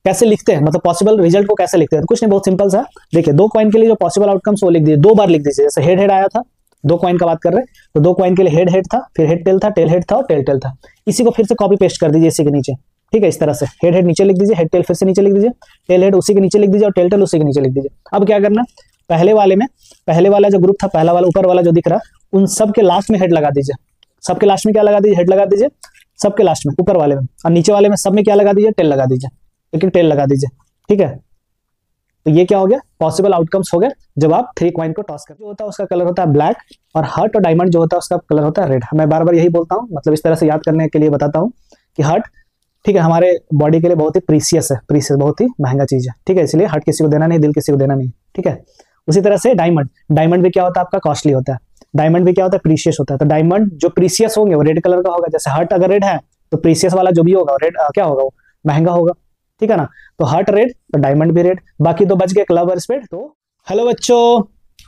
कैसे लिखते हैं, मतलब पॉसिबल रिजल्ट को कैसे लिखते हैं, तो कुछ नहीं, बहुत सिंपल सा। देखिए, दो कॉइन के लिए जो पॉसिबल आउटकम्स वो लिख दीजिए, 2 बार लिख दीजिए। जैसे हेड हेड आया था, 2 कॉइन का बात कर रहे हैं, तो 2 कॉइन के लिए हेड हेड था, फिर हेड टेल था, टेल हेड था और टेल टेल था। इसी को फिर से कॉपी पेस्ट कर दीजिए इसी के नीचे, ठीक है, इस तरह से हेड हेड नीचे लिख दीजिए, हेड टेल फिर से नीचे लिख दीजिए, टेल हेड उसी के नीचे लिख दीजिए और टेल टेल उसी के नीचे लिख दीजिए। अब क्या करना, पहले वाले में, पहले वाला जो ग्रुप था, पहला वाला ऊपर वाला जो दिख रहा, उन सब के लास्ट में हेड लगा दीजिए। सबके लास्ट में क्या लगा दीजिए, हेड लगा दीजिए सबके लास्ट में, ऊपर वाले में, और नीचे वाले में सब में क्या लगा दीजिए, टेल लगा दीजिए, लेकिन टेल लगा दीजिए, ठीक है। तो ये क्या हो गया, पॉसिबल आउटकम्स हो गए जब आप 3 कॉइन को टॉस करते। जो होता है उसका कलर होता है ब्लैक, और हार्ट और डायमंड जो होता है उसका कलर होता है रेड। मैं बार बार यही बोलता हूँ, मतलब इस तरह से याद करने के लिए बताता हूँ कि हार्ट, ठीक है, हमारे बॉडी के लिए बहुत ही प्रीसियस है, प्रीसियस बहुत ही महंगा चीज है, ठीक है, इसलिए हार्ट किसी को देना नहीं, दिल किसी को देना नहीं, ठीक है। उसी तरह से डायमंड, डायमंड भी क्या होता है आपका, कॉस्टली होता है। डायमंड भी क्या होता है, प्रीशियस होता है। तो डायमंड जो प्रीशियस होंगे वो रेड कलर का होगा। जैसे हार्ट अगर रेड है तो प्रीशियस वाला जो भी होगा रेड क्या होगा, वो महंगा होगा, ठीक है ना। तो हार्ट रेड तो डायमंड भी रेड। बाकी तो बच गए क्लब और स्पेड। तो हेलो बच्चों,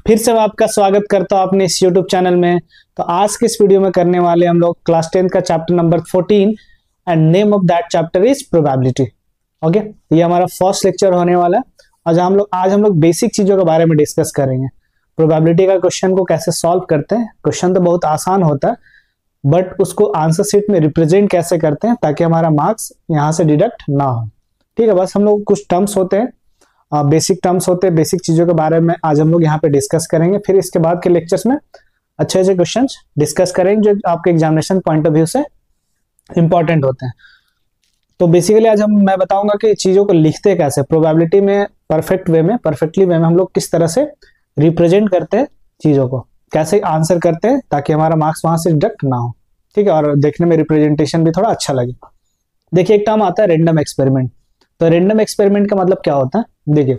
फिर से मैं आपका स्वागत करता हूं अपने इस यूट्यूब चैनल में। तो आज के इस वीडियो में करने वाले हम लोग क्लास 10 का chapter number 14 and name of that chapter is probability. Okay, ये हमारा फर्स्ट लेक्चर होने वाला है। आज हम लोग बेसिक चीजों के बारे में डिस्कस करेंगे। प्रोबेबिलिटी का क्वेश्चन को कैसे सॉल्व करते हैं। क्वेश्चन तो बहुत आसान होता है, बट उसको आंसर शीट में रिप्रेजेंट कैसे करते हैं ताकि हमारा मार्क्स यहाँ से डिडक्ट ना हो, ठीक है। बस हम लोग कुछ टर्म्स होते हैं, बेसिक टर्म्स होते हैं, बेसिक चीजों के बारे में आज हम लोग यहाँ पे डिस्कस करेंगे। फिर इसके बाद के लेक्चर्स में अच्छे अच्छे क्वेश्चन डिस्कस करेंगे जो आपके एग्जामिनेशन पॉइंट ऑफ व्यू से इंपॉर्टेंट होते हैं। तो बेसिकली आज मैं बताऊंगा कि चीजों को लिखते कैसे, प्रोबेबिलिटी में परफेक्टली वे में हम लोग किस तरह से रिप्रेजेंट करते हैं चीजों को, कैसे आंसर करते हैं ताकि हमारा मार्क्स वहां से डिडक्ट ना हो, ठीक है, और देखने में रिप्रेजेंटेशन भी थोड़ा अच्छा लगे। देखिए, एक टर्म आता है रेंडम एक्सपेरिमेंट। तो रेंडम एक्सपेरिमेंट का मतलब क्या होता है, देखिए,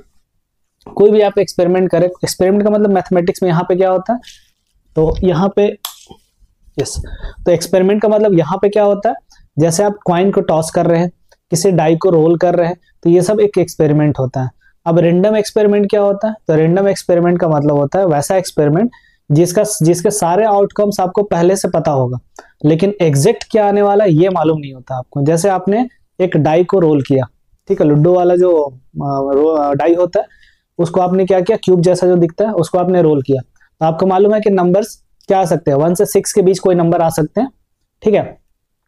कोई भी आप एक्सपेरिमेंट करें, एक्सपेरिमेंट का मतलब मैथमेटिक्स में यहाँ पे क्या होता है, तो यहाँ पे यस, तो एक्सपेरिमेंट का मतलब यहाँ पे क्या होता है, जैसे आप कॉइन को टॉस कर रहे हैं, किसी डाई को रोल कर रहे हैं, तो ये सब एक एक्सपेरिमेंट होता है। अब रेंडम एक्सपेरिमेंट क्या होता है, तो रेंडम एक्सपेरिमेंट का मतलब होता है वैसा एक्सपेरिमेंट जिसके सारे आउटकम्स आपको पहले से पता होगा, लेकिन एग्जैक्ट क्या आने वाला है ये मालूम नहीं होता आपको। जैसे आपने एक डाई को रोल किया, ठीक है, लूडो वाला जो डाई होता है उसको आपने क्या किया, क्यूब जैसा जो दिखता है उसको आपने रोल किया, तो आपको मालूम है कि नंबर्स क्या आ सकते हैं, 1 से 6 के बीच कोई नंबर आ सकते हैं, ठीक है,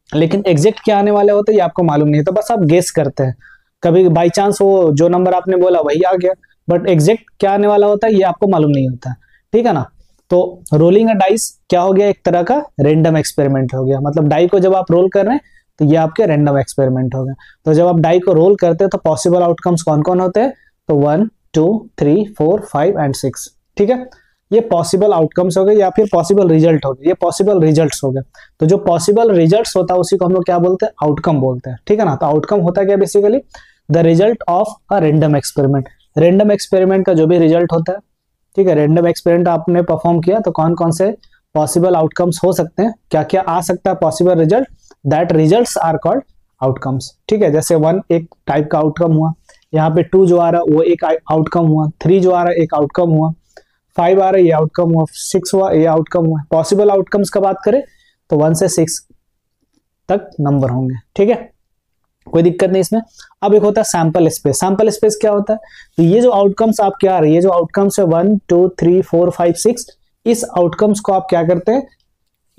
लेकिन एग्जैक्ट क्या आने वाले होते हैं ये आपको मालूम नहीं है, तो बस आप गेस करते हैं। कभी बाई चांस वो जो नंबर आपने बोला वही आ गया, बट एग्जैक्ट क्या आने वाला होता है ये आपको मालूम नहीं होता है, ठीक है ना। तो रोलिंग अ डाइस क्या हो गया, एक तरह का रेंडम एक्सपेरिमेंट हो गया। मतलब डाई को जब आप रोल कर रहे हैं तो ये आपके रेंडम एक्सपेरिमेंट हो गए। तो जब आप डाई को रोल करते हैं तो पॉसिबल आउटकम्स कौन कौन होते हैं, तो 1 2 3 4 5 एंड 6, ठीक है, ये पॉसिबल आउटकम्स हो गए या फिर पॉसिबल रिजल्ट हो गए, ये पॉसिबल रिजल्ट्स हो गए। तो जो पॉसिबल रिजल्ट्स होता है उसी को हम लोग क्या बोलते हैं, आउटकम बोलते हैं, ठीक है ना। तो आउटकम होता है क्या, basically the result of a random experiment. Random experiment का जो भी रिजल्ट होता है, ठीक है, रेंडम एक्सपेरिमेंट आपने परफॉर्म किया तो कौन कौन से पॉसिबल आउटकम्स हो सकते हैं, क्या क्या आ सकता है possible result, that results are called outcomes, ठीक है। जैसे 1 एक टाइप का आउटकम हुआ, यहाँ पे 2 जो आ रहा है वो एक आउटकम हुआ, 3 जो आ रहा है एक आउटकम हुआ, 5 आ रहा है ये आउटकम हुआ, 6 हुआ ये आउटकम हुआ। पॉसिबल आउटकम्स का बात करें तो 1 से 6 तक नंबर होंगे, ठीक है, कोई दिक्कत नहीं इसमें। अब एक होता है सैंपल स्पेस। सैंपल स्पेस क्या होता है, तो ये जो आउटकम्स आप क्या आ रहे हैं, ये जो आउटकम्स है 1 2 3 4 5 6, इस आउटकम्स को आप क्या करते हैं,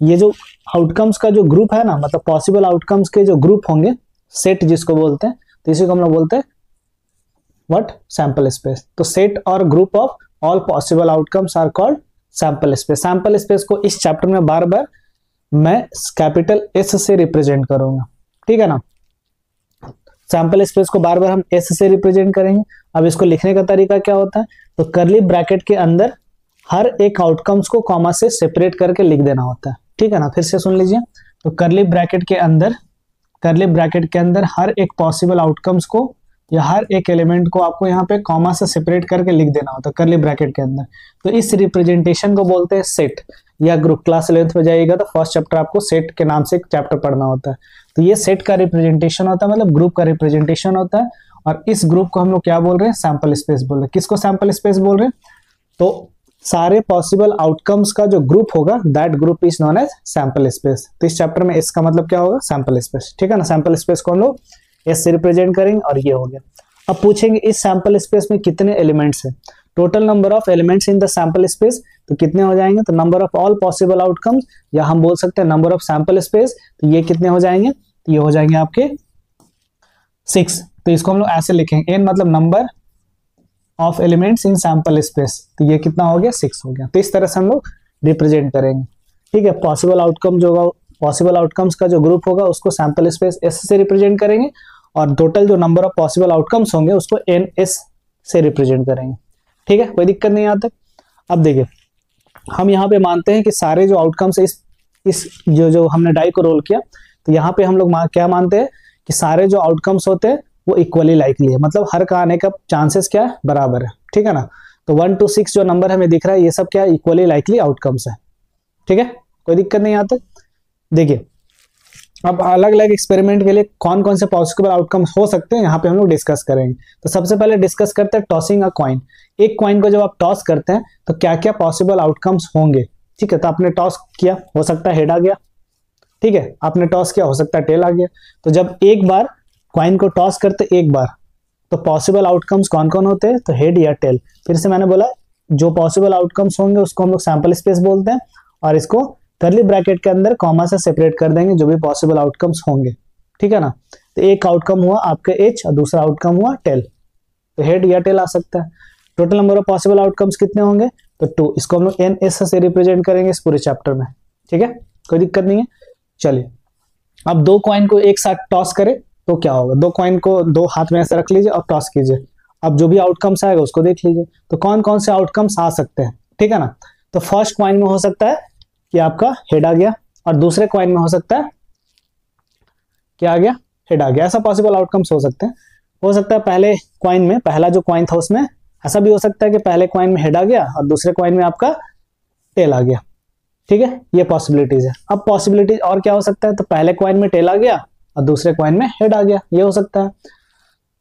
ये जो आउटकम्स का जो ग्रुप है ना, मतलब पॉसिबल आउटकम्स के जो ग्रुप होंगे, सेट जिसको बोलते हैं, तो इसी को हम लोग बोलते हैं व्हाट, सैंपल स्पेस। तो सेट और group of all possible outcomes are called sample space. Sample space को इस चैप्टर में बार बार मैं कैपिटल एस से रिप्रेजेंट करूंगा, ठीक है ना। सैंपल स्पेस को बार बार हम एस से रिप्रेजेंट करेंगे। अब इसको लिखने का तरीका क्या होता है, तो कर्ली ब्रैकेट के अंदर हर एक आउटकम्स को कॉमा से सेपरेट करके लिख देना होता है, ठीक है ना। फिर से सुन लीजिए, तो कर्ली ब्रैकेट के अंदर हर एक पॉसिबल आउटकम्स को या हर एक एलिमेंट को आपको यहाँ पे कॉमा से सेपरेट करके लिख देना होता है कर्ली ब्रैकेट के अंदर। तो इस रिप्रेजेंटेशन को बोलते हैं सेट या ग्रुप। क्लास 11th में जाइएगा तो फर्स्ट चैप्टर आपको सेट के नाम से एक चैप्टर पढ़ना होता है। तो ये सेट का रिप्रेजेंटेशन होता है, मतलब ग्रुप का रिप्रेजेंटेशन होता है, और इस ग्रुप को हम लोग क्या बोल रहे हैं, सैंपल स्पेस बोल रहे हैं। किसको सैंपल स्पेस बोल रहे हैं, तो सारे पॉसिबल आउटकम्स का जो ग्रुप होगा that group is known as sample space. तो इस चैप्टर में इसका मतलब क्या होगा, सैंपल स्पेस, ठीक है ना। सैंपल स्पेस को हम लोग एस से रिप्रेजेंट करेंगे और ये हो गया। अब पूछेंगे इस सैंपल स्पेस में कितने एलिमेंट्स हैं, total number of elements in the sample space, तो कितने हो जाएंगे, तो number of all possible outcomes, या हम बोल सकते हैं नंबर ऑफ सैंपल स्पेस, तो ये कितने हो जाएंगे, तो ये हो जाएंगे आपके 6। तो इसको हम लोग ऐसे लिखेंगे, एन मतलब number of elements in sample space, तो ये कितना हो गया, 6 हो गया। तो इस तरह से हम लोग रिप्रेजेंट करेंगे। ठीक है, पॉसिबल आउटकम जो होगा, पॉसिबल आउटकम्स का जो ग्रुप होगा उसको सैंपल स्पेस एस से रिप्रेजेंट करेंगे, और टोटल जो नंबर ऑफ पॉसिबल आउटकम्स होंगे उसको एन एस से रिप्रेजेंट करेंगे। ठीक है, कोई दिक्कत नहीं आता। अब देखिए, हम यहाँ पे मानते हैं कि सारे जो आउटकम्स इस जो हमने डाई को रोल किया, तो यहाँ पे हम लोग क्या मानते हैं कि सारे जो आउटकम्स होते हैं वो इक्वली लाइकली है, मतलब हर का आने का चांसेस क्या है, बराबर है। ठीक है ना, तो 1 to 6 जो नंबर हमें दिख रहा है ये सब क्या है, इक्वली लाइकली आउटकम्स है। ठीक है, कोई दिक्कत नहीं आता। देखिए, अब अलग अलग एक्सपेरिमेंट के लिए कौन कौन से पॉसिबल आउटकम्स हो सकते हैं यहाँ पे हम लोग डिस्कस करेंगे। तो सबसे पहले डिस्कस करते हैं टॉसिंग अ कॉइन। एक कॉइन को जब आप टॉस करते हैं तो क्या क्या पॉसिबल आउटकम्स होंगे। ठीक है, तो आपने टॉस किया, हो सकता है हेड आ गया। ठीक है, आपने टॉस किया, हो सकता है टेल आ गया। तो जब एक बार कॉइन को टॉस करते एक बार, तो पॉसिबल आउटकम्स कौन कौन होते हैं, तो हेड या टेल। फिर से मैंने बोला, जो पॉसिबल आउटकम्स होंगे उसको हम लोग सैंपल स्पेस बोलते हैं, और इसको करली ब्रैकेट के अंदर कॉमा से सेपरेट कर देंगे जो भी पॉसिबल आउटकम्स होंगे। ठीक है ना, तो एक आउटकम हुआ आपके एच और दूसरा आउटकम हुआ टेल, तो हेड या टेल आ सकता है। Total number of possible outcomes कितने होंगे, तो 2। इसको हम लोग एन एस से रिप्रेजेंट करेंगे इस पूरे चैप्टर में। ठीक है, कोई दिक्कत नहीं है। चलिए, अब दो कॉइन को एक साथ टॉस करें तो क्या होगा। दो कॉइन को दो हाथ में ऐसे रख लीजिए और टॉस कीजिए। अब जो भी आउटकम्स आएगा उसको देख लीजिए, तो कौन कौन से आउटकम्स आ सकते हैं। ठीक है ना, तो फर्स्ट कॉइन में हो सकता है कि आपका हेड आ गया, और दूसरे कॉइन में हो सकता है क्या आ गया, हेड आ गया। ऐसा पॉसिबल आउटकम्स हो सकते हैं। हो सकता है पहले कॉइन में, पहला जो कॉइन था उसमें ऐसा भी हो सकता है कि पहले कॉइन में हेड आ गया और दूसरे कॉइन में आपका टेल आ गया। ठीक है, ये पॉसिबिलिटीज है। अब पॉसिबिलिटीज और क्या हो सकता है, तो पहले कॉइन में टेल आ गया और दूसरे कॉइन में हेड आ गया, ये हो सकता है।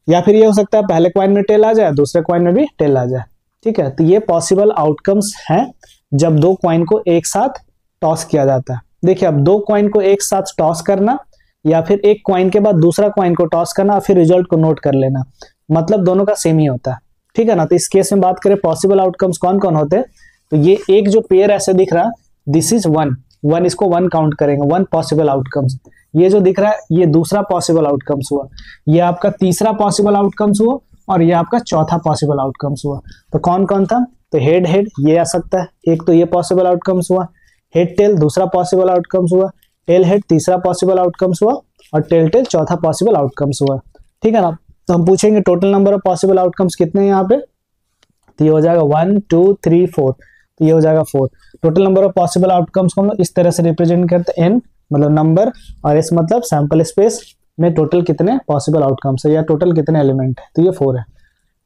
या फिर ये हो सकता है पहले कॉइन में टेल आ जाए, दूसरे कॉइन में भी टेल आ जाए। ठीक है, तो ये पॉसिबल आउटकम्स हैं जब दो कॉइन को एक साथ टॉस किया जाता है। देखिए, अब दो कॉइन को एक साथ टॉस करना या फिर एक कॉइन के बाद दूसरा कॉइन को टॉस करना, फिर रिजल्ट को नोट कर लेना, मतलब दोनों का सेम ही होता है। ठीक है ना, तो इस केस में बात करें पॉसिबल आउटकम्स कौन कौन होते हैं, तो ये एक जो पेयर ऐसे दिख रहा है, दिस इज 1, इसको 1 काउंट करेंगे, 1 पॉसिबल आउटकम्स। ये जो दिख रहा है ये दूसरा पॉसिबल आउटकम्स हुआ, ये आपका तीसरा पॉसिबल आउटकम्स हुआ, और ये आपका चौथा पॉसिबल आउटकम्स हुआ। तो कौन कौन था, तो हेड हेड ये आ सकता है, एक तो ये पॉसिबल आउटकम्स हुआ। हेड टेल दूसरा पॉसिबल आउटकम्स हुआ, टेल हेड तीसरा पॉसिबल आउटकम्स हुआ, और टेल टेल चौथा पॉसिबल आउटकम्स हुआ। ठीक है ना, तो हम पूछेंगे total number of possible outcomes कितने हैं यहाँ पे, तो ये हो जाएगा 1 2 3 4, तो ये हो जाएगा 4। Total number of possible outcomes को हम लोग इस तरह से रिप्रेजेंट करते हैं, एन मतलब नंबर और एस मतलब सैंपल स्पेस में टोटल कितने पॉसिबल आउटकम्स है या टोटल कितने एलिमेंट है, तो ये 4 है।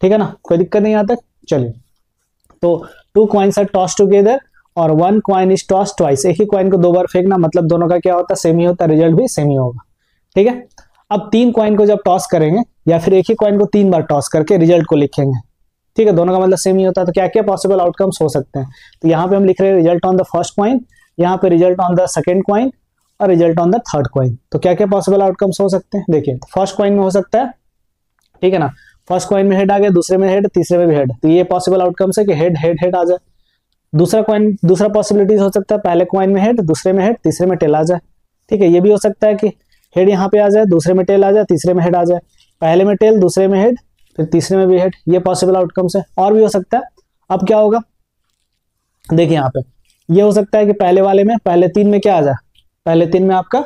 ठीक है ना, कोई दिक्कत नहीं आता। चलिए, तो 2 कॉइन्स आर टॉस टुगेदर और 1 कॉइन इज टॉस ट्वाइस। एक ही कॉइन को 2 बार फेंकना, मतलब दोनों का क्या होता है, सेम ही होता है, रिजल्ट भी सेम ही होगा। ठीक है, अब 3 कॉइन को जब टॉस करेंगे या फिर एक ही कॉइन को 3 बार टॉस करके रिजल्ट को लिखेंगे। ठीक है, दोनों का मतलब सेम ही होता है। तो क्या क्या पॉसिबल आउटकम्स हो सकते हैं, तो यहाँ पे हम लिख रहे हैं result on the first coin, यहाँ पे result on the second coin और result on the third coin. तो क्या क्या पॉसिबल आउटकम्स हो सकते हैं, देखिए फर्स्ट कॉइन में हो सकता है, ठीक है ना, फर्स्ट कॉइन में हेड आ गया, दूसरे में हेड, तीसरे में भी हेड, तो ये पॉसिबल आउटकम्स है कि हेड हेड हेड आ जाए। दूसरा कॉइन, दूसरा पॉसिबिलिटीज हो सकता है पहले कॉइन में हेड, दूसरे में हेड, तीसरे में टेल आ जाए। ठीक है, ये भी हो सकता है कि हेड यहाँ पे आ जाए, दूसरे में टेल आ जाए, तीसरे में हेड आ जाए, पहले में टेल, दूसरे में हेड, फिर तीसरे में भी हेड, ये पॉसिबल आउटकम्स है। और भी हो सकता है, अब क्या होगा, देखिए यहाँ पे ये हो सकता है कि पहले वाले में, पहले 3 में क्या आ जाए, पहले 3 में आपका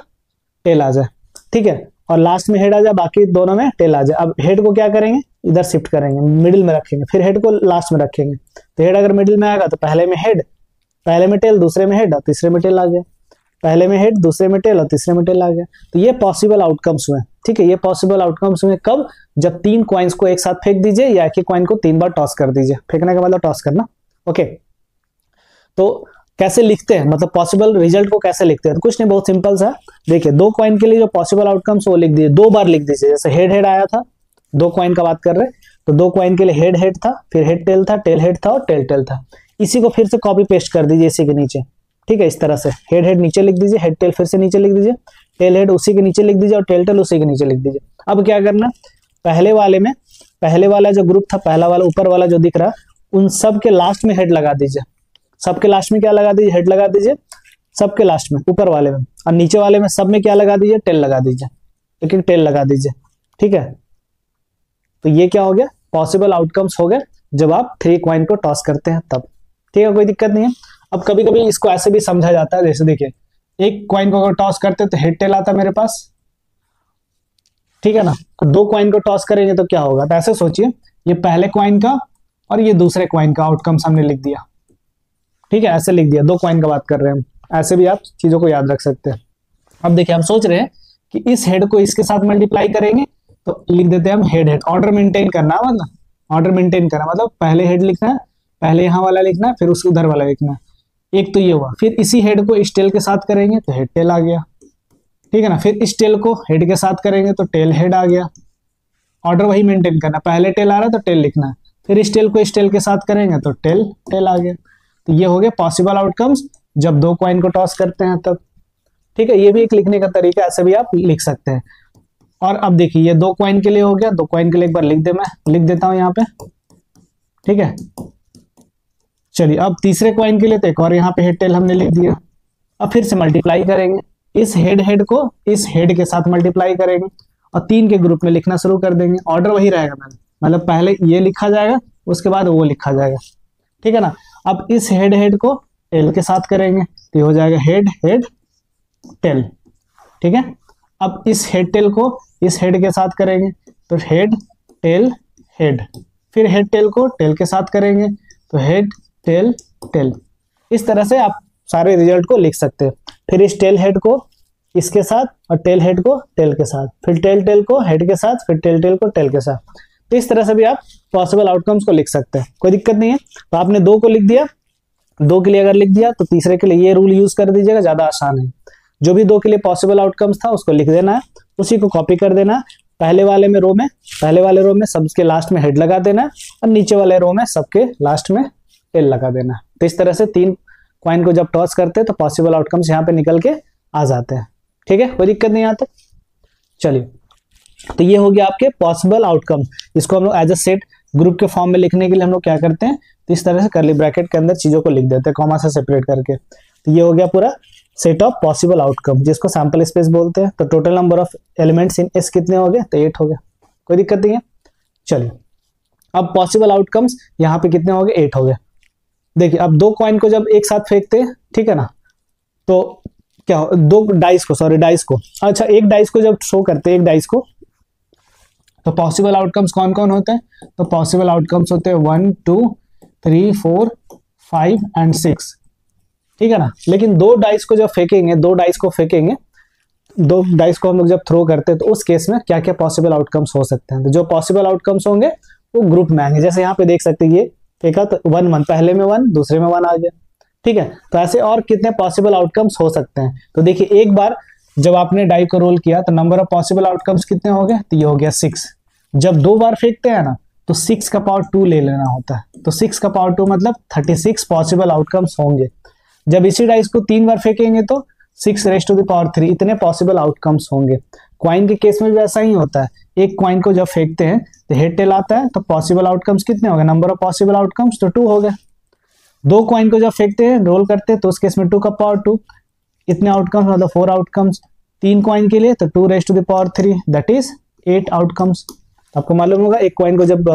टेल आ जाए। ठीक है, और लास्ट में हेड आ जाए, बाकी दोनों में टेल आ जाए। अब हेड को क्या करेंगे, इधर शिफ्ट करेंगे, मिडिल में रखेंगे, फिर हेड को लास्ट में रखेंगे। तो हेड अगर मिडिल में आएगा तो पहले में हेड, पहले में टेल, दूसरे में हेड और तीसरे में टेल आ गया, पहले में हेड, दूसरे में टेल और तीसरे में टेल आ गया। तो ये पॉसिबल आउटकम्स हुए। ठीक है, ये पॉसिबल आउटकम्स हुए कब, जब 3 कॉइन्स को एक साथ फेंक दीजिए या एक ही कॉइन को 3 बार टॉस कर दीजिए। फेंकने का मतलब टॉस करना। ओके, तो कैसे लिखते हैं, मतलब पॉसिबल रिजल्ट को कैसे लिखते हैं, तो कुछ नहीं, बहुत सिंपल सा। देखिए, 2 कॉइन के लिए जो पॉसिबल आउटकम्स वो लिख दीजिए, 2 बार लिख दीजिए। जैसे हेड हेड आया था, 2 कॉइन का बात कर रहे हैं, तो 2 कॉइन के लिए हेड हेड था, फिर हेड टेल था, टेल हेड था और टेल टेल था। इसी को फिर से कॉपी पेस्ट कर दीजिए इसी के नीचे। ठीक है, इस तरह से हेड हेड नीचे लिख दीजिए, हेड टेल फिर से नीचे लिख दीजिए, टेल हेड उसी के नीचे लिख दीजिए और टेल टेल उसी के नीचे लिख दीजिए। अब क्या करना, पहले वाला जो ग्रुप था, पहला वाला ऊपर वाला जो दिख रहा, उन सब के लास्ट में हेड लगा दीजिए। सबके लास्ट में क्या लगा दीजिए, हेड लगा दीजिए सबके लास्ट में, ऊपर वाले में। और नीचे वाले में सब में क्या लगा दीजिए, टेल लगा दीजिए, लेकिन टेल लगा दीजिए। ठीक है, तो ये क्या हो गया, पॉसिबल आउटकम्स हो गए जब आप 3 कॉइन को टॉस करते हैं तब। ठीक है, कोई दिक्कत नहीं है। अब कभी कभी इसको ऐसे भी समझा जाता है, जैसे देखिए एक कॉइन को अगर टॉस करते तो हेड टेल आता मेरे पास, ठीक है ना। 2 कॉइन को टॉस करेंगे तो क्या होगा, तो ऐसे सोचिए ये पहले कॉइन का और ये दूसरे कॉइन का आउटकम्स हमने लिख दिया। ठीक है, ऐसे लिख दिया, 2 कॉइन का बात कर रहे हैं हम, ऐसे भी आप चीजों को याद रख सकते हैं। अब देखिए हम सोच रहे हैं कि इस हेड को इसके साथ मल्टीप्लाई करेंगे तो लिख देते हैं हम हेड हेड। ऑर्डर मेंटेन करना, मतलब ऑर्डर मेंटेन करना मतलब पहले हेड लिखना है, पहले यहाँ वाला लिखना है, फिर उसके उधर वाला लिखना है। एक तो ये हुआ, फिर इसी हेड को इस टेल के साथ करेंगे तो हेड टेल आ गया। ठीक है ना, फिर इस टेल को हेड के साथ करेंगे तो टेल हेड आ गया। ऑर्डर वही मेंटेन करना, पहले टेल आ रहा है तो टेल लिखना है, फिर इस टेल को इस टेल के साथ करेंगे तो टेल टेल आ गया। तो ये हो गया पॉसिबल आउटकम्स जब 2 कॉइन को टॉस करते हैं तब। ठीक है, ये भी एक लिखने का तरीका, ऐसे भी आप लिख सकते हैं। और अब देखिए ये 2 कॉइन के लिए हो गया, 2 कॉइन के लिए एक बार मैं लिख देता हूं यहाँ पे। ठीक है, चलिए अब तीसरे कॉइन के लिए तो एक और यहाँ पे हेड टेल हमने लिख दिया। अब फिर से मल्टीप्लाई करेंगे, इस हेड हेड को इस हेड के साथ मल्टीप्लाई करेंगे और 3 के ग्रुप में लिखना शुरू कर देंगे। ऑर्डर वही रहेगा मैम, मतलब पहले ये लिखा जाएगा उसके बाद वो लिखा जाएगा। ठीक है ना, अब इस हेड हेड को टेल के साथ करेंगे तो ये हो जाएगा हेड हेड टेल। ठीक है, अब इस हेड टेल को इस हेड के साथ करेंगे तो हेड टेल हेड, फिर हेड टेल को टेल के साथ करेंगे तो हेड टेल टेल। इस तरह से आप सारे रिजल्ट को लिख सकते हैं। फिर इस टेल हेड को इसके साथ और टेल हेड को टेल के साथ, फिर टेल टेल को हेड के साथ, फिर टेल टेल को टेल के साथ। तो इस तरह से भी आप पॉसिबल आउटकम्स को लिख सकते हैं, कोई दिक्कत नहीं है। तो आपने 2 को लिख दिया, 2 के लिए अगर लिख दिया तो तीसरे के लिए ये रूल यूज कर दीजिएगा, ज्यादा आसान है। जो भी 2 के लिए पॉसिबल आउटकम्स था उसको लिख देना है, उसी को कॉपी कर देना है, पहले वाले रो में सबके लास्ट में हेड लगा देना और नीचे वाले रो में सबके लास्ट में टेल लगा देना। तो इस तरह से 3 कॉइन को जब टॉस करते हैं तो पॉसिबल आउटकम्स यहाँ पे निकल के आ जाते हैं। ठीक है, कोई दिक्कत नहीं आता। चलिए, तो ये हो गया आपके पॉसिबल आउटकम। इसको हम लोग एज अ सेट ग्रुप के फॉर्म में लिखने के लिए हम लोग क्या करते हैं, तो इस तरह से कर्ली ब्रैकेट के अंदर चीजों को लिख देते हैं, कॉमा से सेपरेट करके। तो ये हो गया पूरा सेट ऑफ पॉसिबल आउटकम, जिसको सैंपल स्पेस बोलते हैं। तो total number of elements in S कितने हो गए, तो 8 हो गए, कोई दिक्कत नहीं है। चलिए, अब पॉसिबल आउटकम्स यहाँ पे कितने हो गए, 8 हो गए। देखिए अब 2 कॉइन को जब एक साथ फेंकते हैं, ठीक है ना, तो क्या हो, 2 डाइस को अच्छा एक डाइस को जब थ्रो करते हैं, एक डाइस को, तो पॉसिबल आउटकम्स कौन कौन होते हैं, तो पॉसिबल आउटकम्स होते हैं 1 2 3 4 5 एंड 6। ठीक है ना, लेकिन 2 डाइस को जब फेंकेंगे, 2 डाइस को हम लोग जब थ्रो करते हैं तो उस केस में क्या क्या पॉसिबल आउटकम्स हो सकते हैं। तो जो पॉसिबल आउटकम्स होंगे वो ग्रुप में आएंगे। जैसे यहाँ पे देख सकते हैं ये फेंका तो 1 1, पहले में 1 दूसरे में 1 आ गया। ठीक है, तो ऐसे और कितने पॉसिबल आउटकम्स हो सकते हैं। तो देखिए एक बार जब आपने डाई को रोल किया तो नंबर ऑफ पॉसिबल आउटकम्स कितने हो गए, तो ये हो गया 6। जब 2 बार फेंकते हैं ना तो 6 का पावर 2 ले लेना होता है, तो 6 का पावर 2 मतलब 36 पॉसिबल आउटकम्स होंगे। जब इसी डाइस को 3 बार फेंकेंगे तो 6 रेज़ टू द पावर 3 इतने पॉसिबल आउटकम्स होंगे। क्वाइन के केस में भी ऐसा ही होता है, एक क्वाइन को जब फेंकते हैं तो हेड टेल आता है, तो पॉसिबल आउटकम्स कितने हो गए, नंबर ऑफ पॉसिबल आउटकम्स तो 2 हो गए। 2 क्वाइन को जब फेंकते हैं, रोल करते हैं, तो उस केस में 2 का पावर 2 इतने आउटकम्स मतलब 4 आउटकम्स। 3 क्वाइन के लिए तो 2 raise to the power 3 that is 8 outcomes. आपको मालूम होगा एक क्वाइन को जब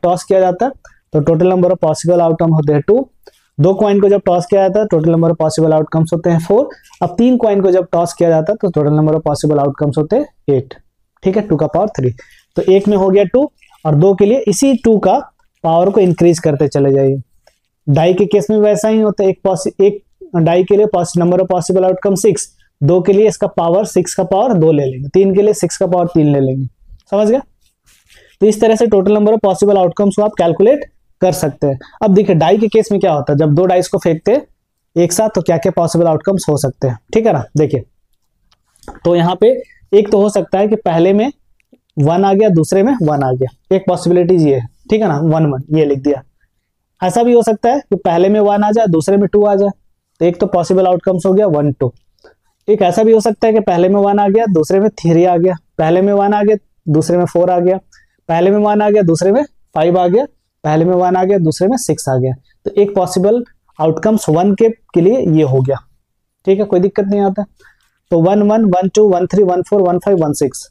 टॉस किया जाता है तो total number of possible outcome होते हैं 2। 2 क्वाइन को जब टॉस किया जाता है total number of possible outcomes होते हैं 4। अब 3 क्वाइन को जब टॉस किया जाता है तो total number of possible outcomes होते हैं 8। ठीक है, 2 का पावर 3, तो 1 में हो गया 2 और 2 के लिए इसी 2 का पावर को इंक्रीज करते चले जाइए। डाई के केस में वैसा ही होता है, एक डाई के लिए नंबर ऑफ पॉसिबल आउटकम 6, 2 के लिए इसका पावर 6 का पावर 2 ले लेंगे, 3 के लिए 6 का पावर 3 ले लेंगे। समझ गया? तो इस तरह से total number of possible outcomes को आप कैलकुलेट कर सकते हैं। अब देखिए डाई के केस में क्या होता है, जब 2 डाइस को फेंकते हैं एक साथ तो क्या क्या पॉसिबल आउटकम्स हो सकते हैं। ठीक है ना, देखिए तो यहाँ पे एक तो हो सकता है कि पहले में 1 आ गया, दूसरे में 1 आ गया, एक पॉसिबिलिटी ये है। ठीक है ना, 1 1 ये लिख दिया। ऐसा भी हो सकता है कि पहले में 1 आ जाए, दूसरे में 2 आ जाए, तो एक तो पॉसिबल आउटकम्स हो गया 1 2। एक ऐसा भी हो सकता है कि पहले में 1 आ गया, दूसरे में 3 आ गया, पहले में 1 आ गया, दूसरे में 4 आ गया, पहले में 1 आ गया, दूसरे में 5 आ गया, पहले में 1 आ गया, दूसरे में 6 आ गया। तो एक पॉसिबल आउटकम्स 1 के लिए ये हो गया। ठीक है, कोई दिक्कत नहीं आता। तो 1 1 1 2 1 3 1 4 1 5 1 6।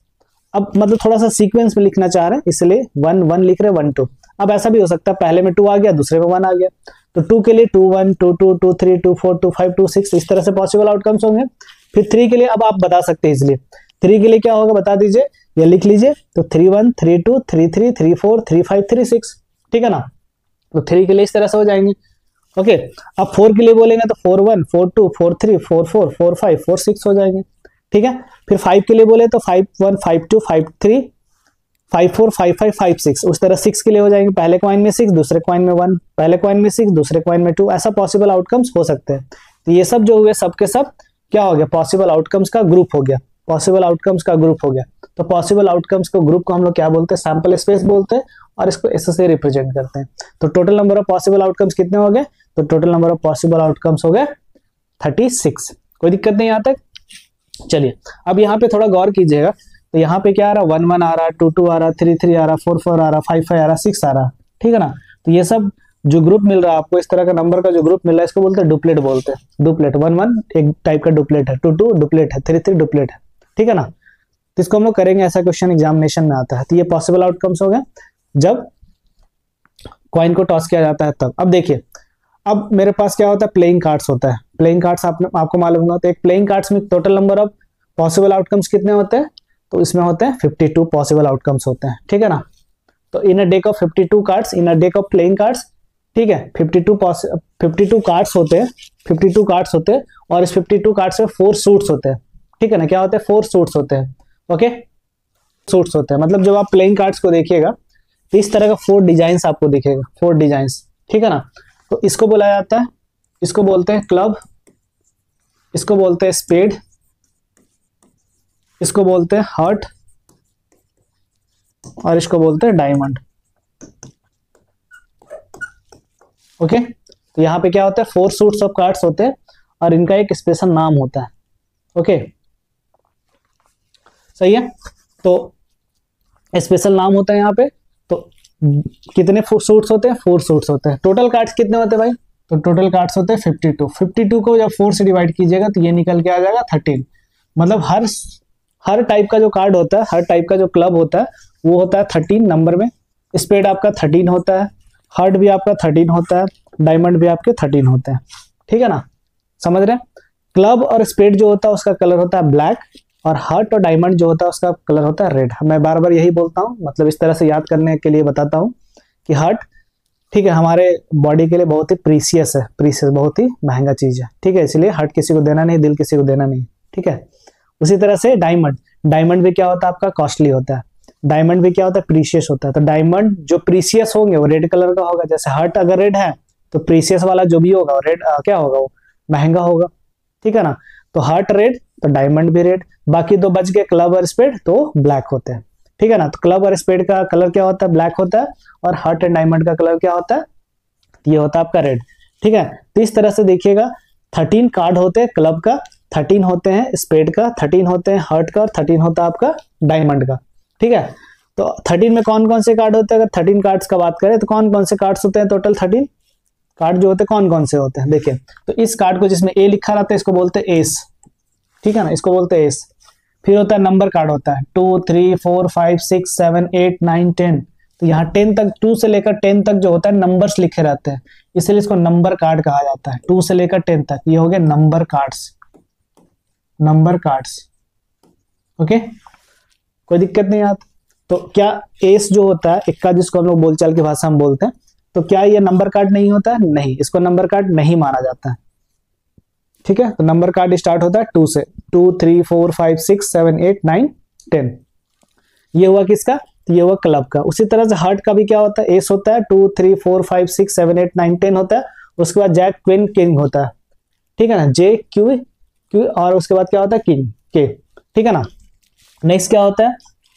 अब मतलब थोड़ा सा सीक्वेंस में लिखना चाह रहे हैं इसलिए 1 1 लिख रहे हैं 1 2। अब ऐसा भी हो सकता है पहले में 2 आ गया, दूसरे में 1 आ गया। तो 2 के लिए 2 1 2 2 2 3 2 4 2 5 2 6 इस तरह से पॉसिबल आउटकम्स होंगे। फिर 3 के लिए अब आप बता सकते हैं, इसलिए 3 के लिए क्या होगा बता दीजिए या लिख लीजिए। तो 3 1 3 2 3 3 3 4 3 5 3 6। ठीक है ना, तो 3 के लिए इस तरह से हो जाएंगे। ओके, अब 4 के लिए बोलेंगे तो 4 1 4 2 4 3 4 4 4 5 4 6 हो जाएंगे। ठीक है, फिर 5 के लिए बोले तो 5 1 5 2 5 3 5 4 5 5 5 6 उस तरह 6 के लिए हो जाएंगे। पहले कॉइन में 6, दूसरे कॉइन में 1, पहले कॉइन में 6, दूसरे कॉइन में 2, ऐसा पॉसिबल आउटकम्स हो सकते हैं। तो ये सब जो हुए सबके सब क्या हो गया, पॉसिबल आउटकम्स का ग्रुप हो गया, पॉसिबल आउटकम्स का ग्रुप हो गया। तो पॉसिबल आउटकम्स को ग्रुप को हम लोग क्या बोलते हैं, सैंपल स्पेस बोलते हैं, और इसको ऐसे से रिप्रेजेंट करते हैं। तो total number of possible outcomes कितने हो गए, तो total number of possible outcomes हो गए 36। कोई दिक्कत नहीं आता। चलिए अब यहाँ पे थोड़ा गौर कीजिएगा। तो यहाँ पे क्या आ रहा है, 1 1 आ रहा, 2 2 आ रहा, 3 3 आ रहा, 4 4 आ रहा, 5 5 आ रहा, 6 आ रहा। ठीक है ना, तो ये सब जो ग्रुप मिल रहा है आपको, इस तरह का नंबर का जो ग्रुप मिल रहा है इसको बोलते हैं डुप्लेट बोलते हैं। डुप्लेट 1 1 एक टाइप का डुप्लेट है, 2 2 डुप्लेट है, 3 3 डुप्लेट है। ठीक है ना, तो इसको हम लोग करेंगे, ऐसा क्वेश्चन एग्जामिनेशन में आता है। तो ये पॉसिबल आउटकम्स हो गए जब कॉइन को टॉस किया जाता है तब। अब देखिए, अब मेरे पास क्या होता है, प्लेइंग कार्ड्स होता है। प्लेइंग कार्ड्स आपको मालूम होगा। तो एक प्लेइंग कार्ड्स में total number of possible outcomes कितने होते हैं, तो इसमें होते हैं 52 पॉसिबल आउटकम्स होते हैं। ठीक है ना, तो in a deck of 52 cards, in a deck of playing cards, ठीक है, 52 कार्ड्स होते हैं, 52 कार्ड्स होते हैं, और इस 52 कार्ड्स में 4 सूट्स होते हैं। ठीक है ना, क्या होते हैं, 4 सूट्स होते हैं। ओके, सूट्स होते हैं, मतलब जब आप प्लेइंग कार्ड्स को देखिएगा तो इस तरह का 4 डिजाइंस आपको दिखेगा, 4 डिजाइंस। ठीक है ना, तो इसको बुलाया जाता है, इसको बोलते हैं क्लब, इसको बोलते हैं स्पेड, इसको बोलते हैं हार्ट, और इसको बोलते हैं डायमंड। ओके, तो यहां पे क्या होता है, 4 सूट्स ऑफ कार्ड्स होते हैं और इनका एक स्पेशल नाम होता है। ओके, सही है, तो स्पेशल नाम होता है यहाँ पे। तो कितने सूट्स होते हैं, 4 सूट्स होते हैं। टोटल कार्ड्स कितने होते हैं भाई, तो टोटल कार्ड्स होते हैं 52। 52 को जब 4 से डिवाइड कीजिएगा तो ये निकल के आ जाएगा 13। मतलब हर टाइप का जो कार्ड होता है, हर टाइप का जो क्लब होता है वो होता है 13 नंबर में। स्पेड आपका 13 होता है, हार्ट भी आपका 13 होता है, डायमंड भी आपके 13 होते हैं। ठीक है ना, समझ रहे हैं। क्लब और स्पेड जो होता है उसका कलर होता है ब्लैक, और हार्ट और डायमंड जो होता है उसका कलर होता है रेड। मैं बार बार यही बोलता हूँ, मतलब इस तरह से याद करने के लिए बताता हूँ कि हार्ट, ठीक है, हमारे बॉडी के लिए बहुत ही प्रीसियस है, प्रीसियस बहुत ही महंगा चीज है। ठीक है, इसलिए हार्ट किसी को देना नहीं, दिल किसी को देना नहीं। ठीक है, उसी तरह से डायमंड, डायमंड भी क्या होता है आपका, कॉस्टली होता है। डायमंड भी क्या होता है, प्रीशियस होता है। तो डायमंड जो प्रीशियस होंगे वो रेड कलर का होगा। जैसे हार्ट अगर रेड है तो प्रीशियस वाला जो भी होगा रेड क्या होगा, वो महंगा होगा। ठीक है ना, तो हार्ट रेड तो डायमंड भी रेड। बाकी 2 बच गए, क्लब और स्पेड, तो ब्लैक होते हैं। ठीक है ना, तो क्लब और स्पेड का कलर क्या होता है, ब्लैक होता है, और हार्ट एंड डायमंड का कलर क्या होता है, ये होता है आपका रेड। ठीक है, तो इस तरह से देखिएगा 13 कार्ड होते हैं क्लब का, 13 होते हैं स्पेड का, 13 होते हैं हार्ट का, और 13 होता है आपका डायमंड का। ठीक है, तो 13 में कौन कौन से कार्ड होते हैं, अगर 13 कार्ड्स का बात करें तो कौन कौन से कार्ड्स होते हैं, टोटल 13 कार्ड जो होते हैं कौन कौन से होते हैं। देखिए, तो इस कार्ड को जिसमें ए लिखा रहता है इसको बोलते हैं एस। ठीक है ना, इसको बोलते हैं एस। फिर होता है नंबर कार्ड होता है 2 3 4 5 6 7 8 9 10। तो यहाँ 10 तक, 2 से लेकर 10 तक जो होता है नंबर्स लिखे रहते हैं, इसलिए इसको नंबर कार्ड कहा जाता है। 2 से लेकर 10 तक ये हो गए number cards, number cards. Okay, कोई दिक्कत नहीं आती। तो क्या एस जो होता है इक्का, जिसको हम लोग बोलचाल की भाषा में बोलते हैं, तो क्या ये नंबर कार्ड नहीं होता है, नहीं, इसको नंबर कार्ड नहीं माना जाता है। ठीक है, तो नंबर कार्ड स्टार्ट होता है 2 से, 2 3 4 5 6 7 8 9 10। ये हुआ किसका, तो ये हुआ क्लब का। उसी तरह से हार्ट का भी क्या होता है, एस होता है, 2 3 4 5 6 7 8 9 10 होता है। उसके बाद जैक क्वीन किंग होता है। ठीक है ना, जे क्यू क्यू, और उसके बाद क्या होता है, किंग के। ठीक है ना, नेक्स्ट क्या होता है,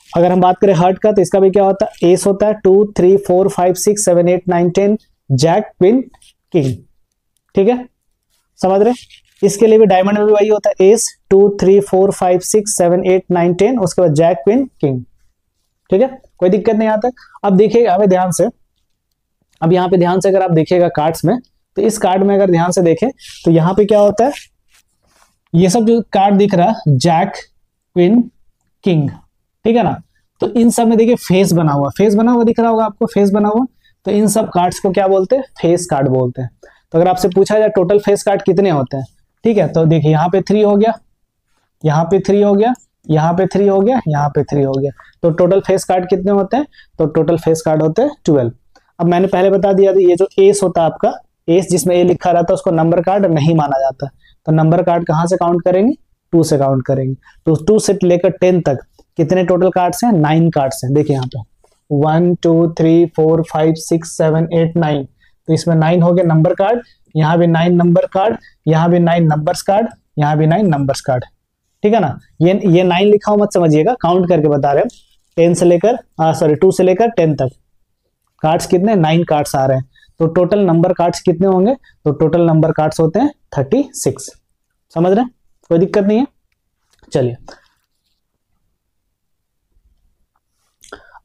अगर हम बात करें हार्ट का तो इसका भी क्या होता है, एस होता है, 2 3 4 5 6 7 8 9 10, जैक क्वीन किंग। ठीक है, समझ रहे। इसके लिए भी डायमंड में भी वही होता है, एस 2 3 4 5 6 7 8 9 10, उसके बाद जैक क्वीन किंग। ठीक है, कोई दिक्कत नहीं आता। अब देखिएगा हमें ध्यान से, अब यहाँ पे ध्यान से अगर आप देखिएगा कार्ड्स में, तो इस कार्ड में अगर ध्यान से देखें तो यहाँ पे क्या होता है, ये सब जो कार्ड दिख रहा है जैक क्वीन किंग, ठीक है ना, तो इन सब में देखिए फेस बना हुआ, फेस बना हुआ दिख रहा होगा आपको, फेस बना हुआ, तो इन सब कार्ड्स को क्या बोलते हैं, फेस कार्ड बोलते हैं। तो अगर आपसे पूछा जाए टोटल फेस कार्ड कितने होते हैं, ठीक है, तो देखिए यहाँ पे 3 हो गया, यहाँ पे 3 हो गया, यहाँ पे 3 हो गया, यहाँ पे 3 हो गया, तो टोटल फेस कार्ड कितने होते हैं, तो टोटल फेस कार्ड होते हैं 12। अब मैंने पहले बता दिया था ये जो एस होता है आपका, एस जिसमें ए लिखा रहता है उसको नंबर कार्ड नहीं माना जाता, तो नंबर कार्ड कहाँ से काउंट करेंगे, 2 से काउंट करेंगे। तो 2 से लेकर 10 तक कितने टोटल कार्ड्स हैं, 9 कार्ड्स हैं। देखिए यहाँ पे 1 2 3 4 5 6 7 8 9, तो इसमें 9 हो गया नंबर कार्ड, यहाँ भी 9 नंबर कार्ड, यहाँ भी 9 नंबर्स कार्ड, यहाँ भी 9 नंबर्स कार्ड, ठीक है ना। ये 9 लिखा हो मत समझिएगा, काउंट करके बता रहे हैं, 10 से लेकर 2 से लेकर 10 तक कार्ड्स कितने, 9 कार्ड्स आ रहे हैं। तो टोटल नंबर कार्ड्स कितने होंगे, तो टोटल नंबर कार्ड्स होते हैं 36। समझ रहे हैं, कोई दिक्कत नहीं है। चलिए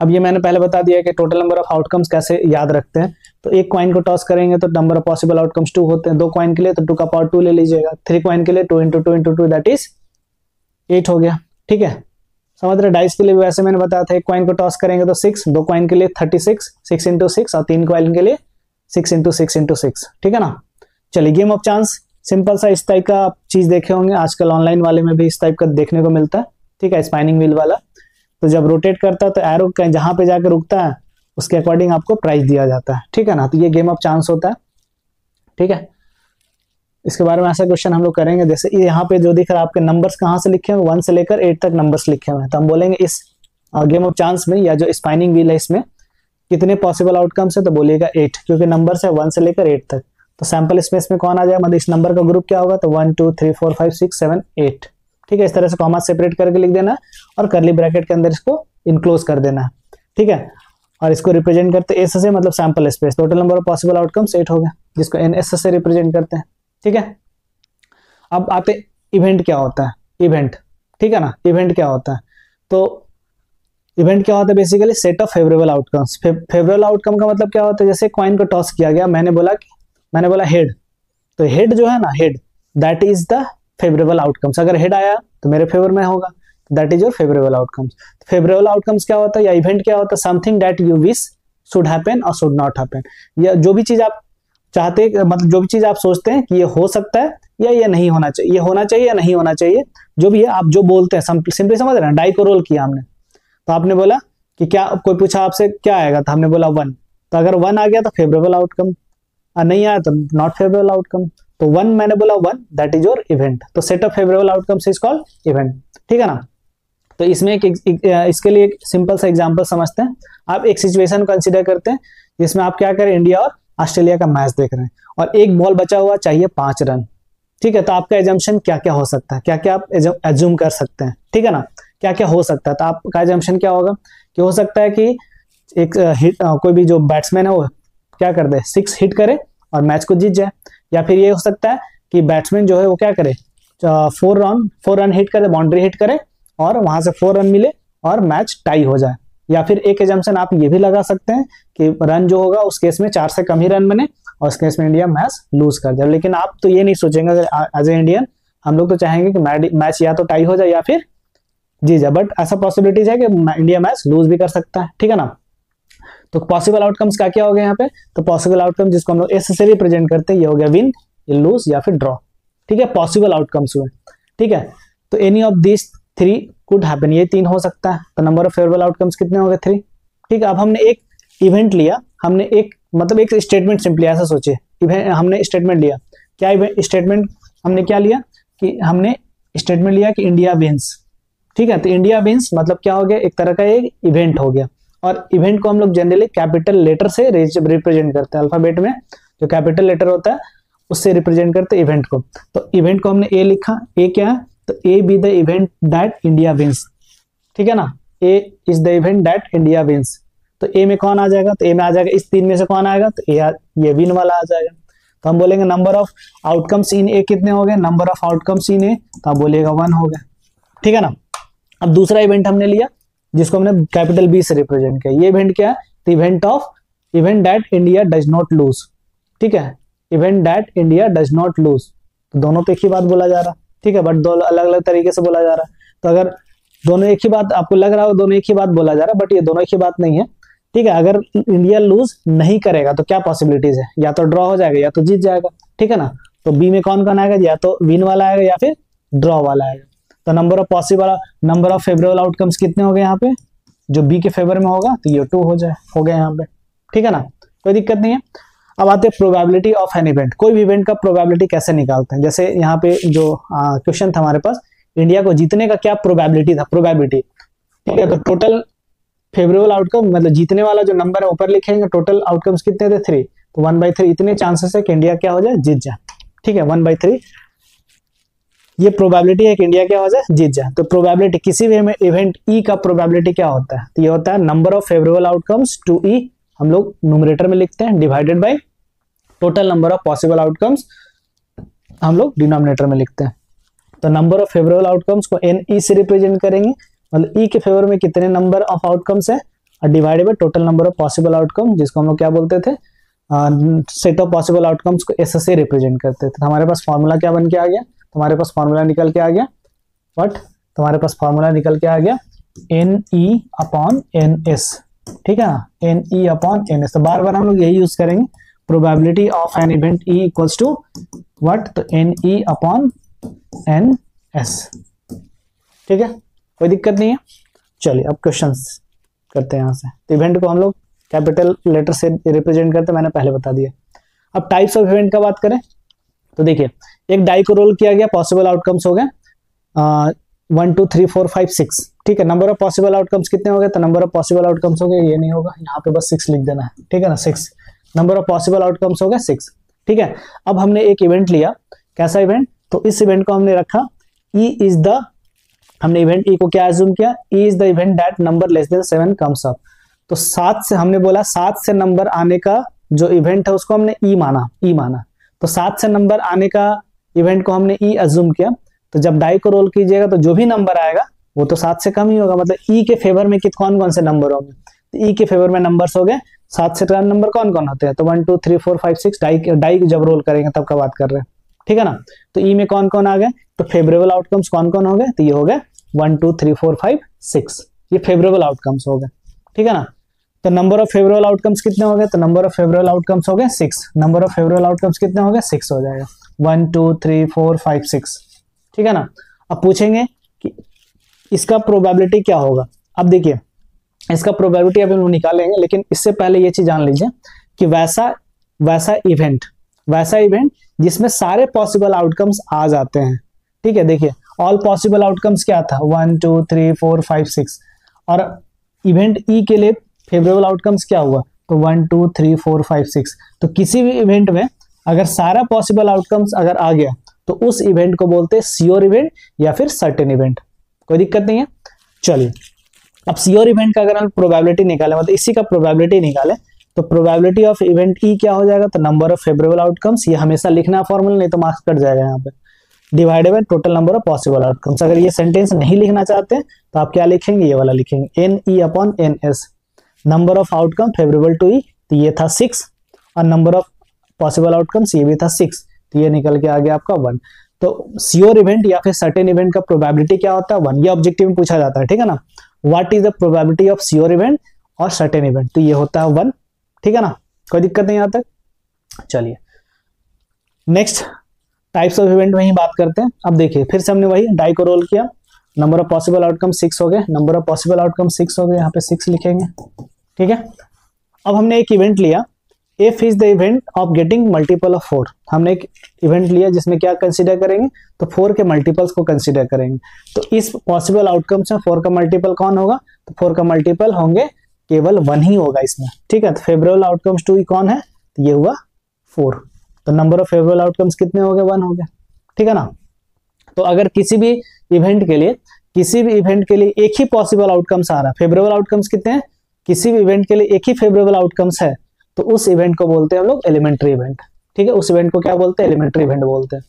अब ये मैंने पहले बता दिया कि टोटल नंबर ऑफ आउटकम्स कैसे याद रखते हैं। तो एक कॉइन को टॉस करेंगे तो नंबर ऑफ पॉसिबल आउटकम्स 2 होते हैं, 2 कॉइन के लिए तो 2 का पावर 2 ले लीजिएगा, 3 कॉइन के लिए 2 × 2 × 2 दैट इज 8 हो गया, ठीक है। समझ रहे, डाइस के लिए भी वैसे मैंने बताया था, एक कॉइन को टॉस करेंगे तो 6, 2 कॉइन के लिए 36, 6 × 6, और 3 कॉइन के लिए 6 × 6 × 6, ठीक है ना। चलिए गेम ऑफ चांस, सिंपल सा इस टाइप का चीज देखे होंगे, आजकल ऑनलाइन वाले में भी इस टाइप का देखने को मिलता है, ठीक है, स्पाइनिंग व्हील वाला। तो जब रोटेट करता है तो एरो जहां पे जाकर रुकता है उसके अकॉर्डिंग आपको प्राइस दिया जाता है, ठीक है ना। तो ये गेम ऑफ चांस होता है, ठीक है। इसके बारे में ऐसा क्वेश्चन हम लोग करेंगे, जैसे यहाँ पे जो दिख रहा है आपके नंबर्स कहाँ से लिखे हुए, 1 से लेकर 8 तक नंबर्स लिखे हुए हैं, तो हम बोलेंगे इस गेम ऑफ चांस में या जो स्पाइनिंग व्हील है इसमें कितने पॉसिबल आउटकम्स है, तो बोलिएगा 8, क्योंकि नंबर्स है 1 से लेकर 8 तक। तो सैंपल स्पेस में कौन आ जाएगा, मतलब इस नंबर का ग्रुप क्या होगा, तो 1 2 3 4 5 6 7 8, ठीक है। इस तरह से कॉमा सेपरेट करके लिख देना और करली ब्रैकेट के अंदर इसको इनक्लोज कर देना है, ठीक है। और इसको रिप्रेजेंट करते एस से, मतलब sample space, total number of possible outcomes 8 हो गया, जिसको एन एस से रिप्रेजेंट करते हैं, ठीक है। अब आते इवेंट क्या होता है, इवेंट, ठीक है ना। इवेंट क्या होता है, तो इवेंट क्या होता है, basically set of favourable outcomes. Favourable outcome का मतलब क्या होता है, जैसे कॉइन को टॉस किया गया, मैंने बोला हेड, तो हेड जो है ना, head that is the favourable outcomes. अगर हेड आया तो मेरे फेवर में होगा, that is your favourable outcomes. Favourable outcomes क्या होता है या इवेंट क्या होता है, something that you wish should happen और शुड नॉट हैपन, या जो भी चीज आप चाहते हैं, मतलब जो भी चीज आप सोचते हैं कि ये हो सकता है या ये नहीं होना चाहिए, ये होना चाहिए या नहीं होना चाहिए, जो भी है आप जो बोलते हैं, सिंपली समझ रहे हैं। डाई को रोल किया हमने, तो आपने बोला कि क्या, कोई पूछा आपसे क्या आएगा, तो हमने बोला 1, तो अगर 1 आ गया तो फेवरेबल आउटकम, और नहीं आया तो नॉट फेवरेबल आउटकम। तो 1 मैंने बोला 1, दैट इज योर इवेंट। तो set of favourable outcomes is called event, ठीक है ना। तो इसमें इसके लिए एक सिंपल सा एग्जांपल समझते हैं। आप एक सिचुएशन कंसीडर करते हैं जिसमें आप क्या करें, इंडिया और ऑस्ट्रेलिया का मैच देख रहे हैं और एक बॉल बचा हुआ, चाहिए 5 रन, ठीक है। तो आपका एजम्पशन क्या क्या हो सकता है, क्या क्या आप एज्यूम कर सकते हैं, ठीक है ना, क्या क्या हो सकता है। तो आपका एजम्पशन क्या होगा कि हो सकता है कि एक कोई भी जो बैट्समैन है वो क्या कर दे, 6 हिट करे और मैच को जीत जाए, या फिर ये हो सकता है कि बैट्समैन जो है वो क्या करे, 4 रन हिट करे, बाउंड्री हिट करे और वहां से 4 रन मिले और मैच टाई हो जाए। या फिर एक एजम्पशन आप ये भी लगा सकते हैं कि रन जो होगा उस केस में 4 से कम ही रन बने और उस केस में इंडिया मैच लूज कर जाए। लेकिन आप तो ये नहीं सोचेंगे, एज ए इंडियन हम लोग तो चाहेंगे कि मैच या तो टाई हो जाए या फिर जीत जाए, बट ऐसा पॉसिबिलिटीज है कि इंडिया मैच लूज भी कर सकता है, ठीक है ना। तो पॉसिबल आउटकम्स क्या क्या हो गए यहाँ पे, तो पॉसिबल आउटकम जिसको हम लोग एस से रिप्रेजेंट करते हैं, ये हो गया विन, लूज या फिर ड्रॉ, ठीक है, पॉसिबल आउटकम्स हुए, ठीक है। तो any of this 3 could happen, ये 3 हो सकता है। तो नंबर ऑफ फेवरेबल आउटकम्स कितने हो गए, 3, ठीक है। अब हमने एक इवेंट लिया, हमने एक मतलब एक स्टेटमेंट, सिंपली ऐसा सोचिए, हमने स्टेटमेंट लिया, क्या स्टेटमेंट हमने क्या लिया कि हमने स्टेटमेंट लिया कि इंडिया विंस, ठीक है। तो इंडिया विंस मतलब क्या हो गया, एक तरह का एक इवेंट हो गया। और इवेंट को हम लोग जनरली कैपिटल लेटर से रिप्रेजेंट करते हैं, अल्फाबेट में जो कैपिटल लेटर होता है उससे रिप्रेजेंट करते हैं इवेंट को। तो इवेंट को हमने ए लिखा, ए क्या है, तो A be the event that India wins, ठीक है ना, A is the event that India wins. तो ए में कौन आ जाएगा, तो ए में आ जाएगा, इस 3 में से कौन आएगा, तो ये विन वाला आ जाएगा। तो हम बोलेंगे नंबर ऑफ आउटकम्स इन ए कितने हो गए, नंबर ऑफ आउटकम्स इन ए, तो आप बोलिएगा 1 हो गया, ठीक है ना। अब दूसरा इवेंट हमने लिया जिसको हमने कैपिटल बी से रिप्रेजेंट किया। ये इवेंट क्या है? The event that India does not lose, ठीक है, event that India does not lose. तो दोनों पे एक ही बात बोला जा रहा, ठीक है, बट दो अलग अलग तरीके से बोला जा रहा है। तो अगर दोनों एक ही बात आपको लग रहा हो, दोनों एक ही बात बोला जा रहा है, बट ये दोनों एक ही बात नहीं है, ठीक है। अगर इंडिया लूज नहीं करेगा तो क्या पॉसिबिलिटीज है? या तो ड्रॉ हो जाएगा या तो जीत जाएगा, ठीक है ना। तो बी में कौन कौन आएगा? या तो विन वाला आएगा या फिर ड्रॉ वाला आएगा। तो नंबर ऑफ फेवरेबल आउटकम्स कितने हो गए यहाँ पे? जो बी के फेवर में होगा तो ये 2 हो गया यहाँ पे, ठीक है ना, कोई दिक्कत नहीं है। अब आते हैं प्रोबेबिलिटी ऑफ एन इवेंट। कोई भी इवेंट का प्रोबेबिलिटी कैसे निकालते हैं? जैसे यहाँ पे जो क्वेश्चन था हमारे पास, इंडिया को जीतने का क्या प्रोबेबिलिटी था? प्रोबेबिलिटी, ठीक है। तो टोटल फेवरेबल आउटकम मतलब जीतने वाला जो नंबर है ऊपर लिखेंगे, टोटल आउटकम्स कितने थे? 3। तो 1/3 इतने चांसेस है कि इंडिया क्या हो जाए? जीत जाए, ठीक है। 1/3 ये प्रोबेबिलिटी है कि इंडिया क्या हो जाए? जीत जाए। तो प्रोबेबिलिटी किसी भी इवेंट ई का प्रोबेबिलिटी क्या होता है? तो ये होता है number of favourable outcomes to E, हम लोग न्यूमरेटर में लिखते हैं, divided by total number of possible outcomes हम लोग डिनोमिनेटर में लिखते हैं। तो नंबर ऑफ फेवरेबल आउटकम्स को एन ई से रिप्रेजेंट करेंगे, मतलब ई के फेवर में कितने नंबर ऑफ आउटकम्स है, और divided by total number of possible outcome, जिसको हम लोग क्या बोलते थे? सेट ऑफ पॉसिबल आउटकम्स को एस से रिप्रेजेंट करते थे। तो हमारे पास फॉर्मूला क्या बन के आ गया? तुम्हारे पास फॉर्मूला निकल के आ गया व्हाट? तुम्हारे पास फॉर्मूला निकल के आ गया n E upon N S, ठीक है ना, n E upon N S. तो बार बार हम लोग यही यूज करेंगे, probability of an event E equals to what? तो n E upon N S, ठीक है, कोई दिक्कत नहीं है। चलिए अब क्वेश्चंस करते हैं यहाँ से। तो इवेंट को हम लोग कैपिटल लेटर से रिप्रेजेंट करते हैं, मैंने पहले बता दिया। अब टाइप्स ऑफ इवेंट का बात करें तो देखिए, एक डाई को रोल किया गया, पॉसिबल आउटकम्स हो गए 1 2 3 4 5 6, ठीक है। नंबर ऑफ पॉसिबल आउटकम्स कितने हो गए? तो नंबर ऑफ पॉसिबल आउटकम्स हो गए, ये नहीं होगा, यहाँ पे बस 6 लिख देना है, ठीक है ना, 6 नंबर ऑफ पॉसिबल आउटकम्स हो गए 6, ठीक है। अब हमने एक इवेंट लिया, कैसा इवेंट? तो इस इवेंट को हमने रखा ई इज द, हमने इवेंट ई को क्या एज्यूम किया? E is the event that number less than 7 comes up. तो 7 से हमने बोला 7 से नंबर आने का जो इवेंट है उसको हमने ई माना। तो 7 से नंबर आने का इवेंट को हमने ई एज्यूम किया। तो जब डाई को रोल कीजिएगा तो जो भी नंबर आएगा वो तो 7 से कम ही होगा, मतलब ई के फेवर में कौन कौन से नंबर होंगे? तो ई के फेवर में नंबर्स हो गए 7 से कम नंबर कौन कौन होते हैं? तो 1 2 3 4 5 6 डाई जब रोल करेंगे तब का बात कर रहे हैं, ठीक है ना। तो ई में कौन कौन आ गए? तो फेवरेबल आउटकम्स कौन कौन हो गए? तो ये हो गए 1 2 3 4 5 6, ये फेवरेबल आउटकम्स हो गए, ठीक है ना। तो नंबर ऑफ फेवरेबल आउटकम्स कितने हो गए? तो नंबर ऑफ फेवरेबल आउटकम्स हो गए 6। नंबर ऑफ फेवरेबल आउटकम्स कितने हो गए? 6 हो जाएगा, 1 2 3 4 5 6, ठीक है ना। अब पूछेंगे कि इसका प्रोबेबिलिटी क्या होगा। अब देखिए, इसका प्रोबेबिलिटी अभी हम निकालेंगे, लेकिन इससे पहले ये चीज जान लीजिए कि वैसा इवेंट जिसमें सारे पॉसिबल आउटकम्स आ जाते हैं, ठीक है। देखिए, ऑल पॉसिबल आउटकम्स क्या था? 1 2 3 4 5 6, और इवेंट ई के लिए फेवरेबल आउटकम्स क्या हुआ? तो 1 2 3 4 5 6। तो किसी भी इवेंट में अगर सारा पॉसिबल आउटकम्स अगर आ गया तो उस इवेंट को बोलते हैं श्योर इवेंट या फिर सर्टेन इवेंट, कोई दिक्कत नहीं है। चलिए, अब श्योर इवेंट का अगर हम प्रोबेबिलिटी निकालें, मतलब इसी का प्रोबेबिलिटी निकालें, तो प्रोबेबिलिटी ऑफ इवेंट ई क्या हो जाएगा? तो नंबर ऑफ फेवरेबल आउटकम्स, ये हमेशा लिखना फॉर्मूला, नहीं तो मार्क्स कट जाएगा यहाँ पे, divided by total number of possible outcomes. अगर ये सेंटेंस नहीं लिखना चाहते हैं तो आप क्या लिखेंगे? ये वाला लिखेंगे, n E upon N S, number of outcome favourable to E, तो ये था 6, और नंबर ऑफ पॉसिबल आउटकम्स ये भी था 6, तो ये निकल के आ गया आपका 1। तो श्योर इवेंट या फिर सर्टेन इवेंट का प्रोबेबिलिटी क्या होता है? 1। ये ऑब्जेक्टिव में पूछा जाता है, ठीक है ना। What is the probability of sure event और सर्टेन इवेंट? तो ये होता है 1, ठीक है ना, कोई दिक्कत नहीं यहाँ तक। चलिए नेक्स्ट टाइप्स ऑफ इवेंट में ही बात करते हैं। अब देखिए, फिर से हमने वही डाई को रोल किया, नंबर ऑफ पॉसिबल आउटकम 6 हो गए, नंबर ऑफ पॉसिबल आउटकम 6 हो गए, यहाँ पे 6 लिखेंगे, ठीक है। अब हमने एक इवेंट लिया, if is the event of getting multiple of 4। हमने एक इवेंट लिया जिसमें क्या कंसीडर करेंगे? तो 4 के मल्टीपल्स को कंसीडर करेंगे। तो इस पॉसिबल आउटकम्स में 4 का मल्टीपल कौन होगा? तो 4 का मल्टीपल होंगे केवल 1 ही होगा इसमें, ठीक है। तो फेवरेबल आउटकम्स 2 कौन है? तो ये हुआ 4। तो नंबर ऑफ फेवरेबल आउटकम्स कितने हो गए? 1 हो गए, ठीक है ना। तो अगर किसी भी इवेंट के लिए एक ही पॉसिबल आउटकम्स आ रहा है, फेवरेबल आउटकम्स कितने हैं? किसी भी इवेंट के लिए एक ही फेवरेबल आउटकम्स है, तो उस इवेंट को बोलते हैं हम लोग एलिमेंट्री इवेंट, ठीक है। उस इवेंट को क्या बोलते हैं? एलिमेंट्री इवेंट बोलते हैं।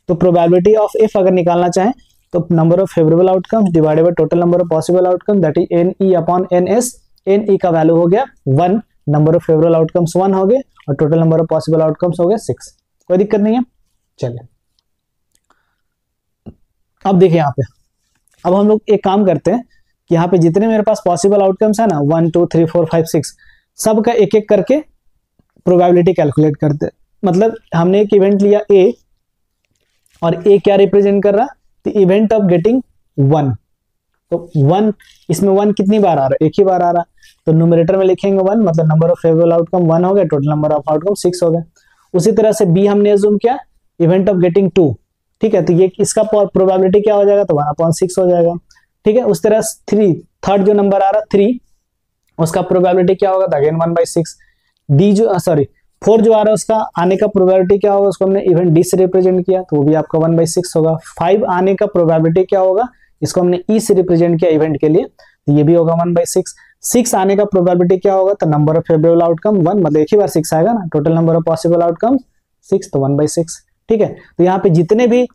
तो प्रोबेबिलिटी ऑफ इफ अगर निकालना चाहें तो number of favourable outcomes divided by total number of possible outcome that is N E upon N S. N E का वैल्यू हो गया 1, नंबर ऑफ फेवरेबल आउटकम्स 1 हो गए और total number of possible outcomes हो गए 6। कोई दिक्कत नहीं है। चलिए अब देखिए यहाँ पे, अब हम लोग एक काम करते हैं कि यहाँ पे जितने मेरे पास पॉसिबल आउटकम्स है ना 1 2 3 4 5 6 सबका एक एक करके प्रोबेबिलिटी कैलकुलेट करते हैं। मतलब हमने एक इवेंट लिया ए और ए क्या रिप्रेजेंट कर रहा, द इवेंट ऑफ गेटिंग 1। तो 1, इसमें 1 कितनी बार आ रहा है, एक ही बार आ रहा, तो न्यूमरेटर में लिखेंगे 1, मतलब नंबर ऑफ फेवरेबल आउटकम 1 हो गया, टोटल नंबर ऑफ आउटकम 6 हो गए। उसी तरह से बी हमने अज्यूम किया इवेंट ऑफ गेटिंग 2, ठीक है, तो ये इसका प्रोबेबिलिटी क्या हो जाएगा, तो 1/6 हो जाएगा, ठीक है। उस तरह 3, थर्ड जो नंबर आ रहा 3, उसका प्रोबेबिलिटी क्या होगा, अगेन 1/6। डी जो 4 जो आ रहा है उसका आने का प्रोबेबिलिटी क्या होगा, उसको हमने इवेंट डी से रिप्रेजेंट किया तो वो भी आपका 1/6 होगा। 5 आने का प्रोबेबिलिटी क्या होगा, इसको हमने ई से रिप्रेजेंट किया इवेंट के लिए तो ये भी होगा 1/6। 6 आने का प्रोबेबिलिटी क्या होगा, तो नंबर ऑफ फेवरेबल आउटकम 1, मतलब एक ही बार 6 आएगा ना, total number of possible outcome 6, तो 1/6, ठीक है। तो यहाँ पे जितने भी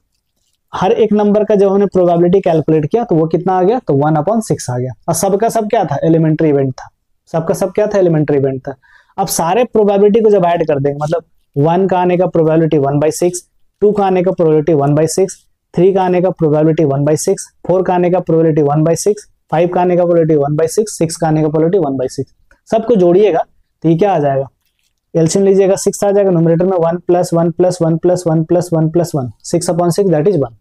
हर एक नंबर का जब हमने प्रोबेबिलिटी कैलकुलेट किया तो वो कितना आ गया, तो 1/6 आ गया। और सबका सब क्या था, एलिमेंट्री इवेंट था, सबका सब क्या था, एलिमेंट्री इवेंट था। अब सारे प्रोबेबिलिटी को जब ऐड कर देंगे, मतलब 1 का आने का प्रोबेबिलिटी 1/6, 2 का आने का प्रोबेबिलिटी 1/6, 3 का आने का प्रोबेबिलिटी 1/6, 4 का आने का प्रोबेबिलिटी 1/6, 5 का आने का प्रोबेबिलिटी 1/6, 6 का आने का प्रोबेबिलिटी 1/6, सबको जोड़िएगा तो ये क्या आ जाएगा, एलसीएम लीजिएगा 6 आ जाएगा, न्यूमरेटर में 1 + 1 + 1 + 1 + 1 + 1, 6/6 दैट इज 1,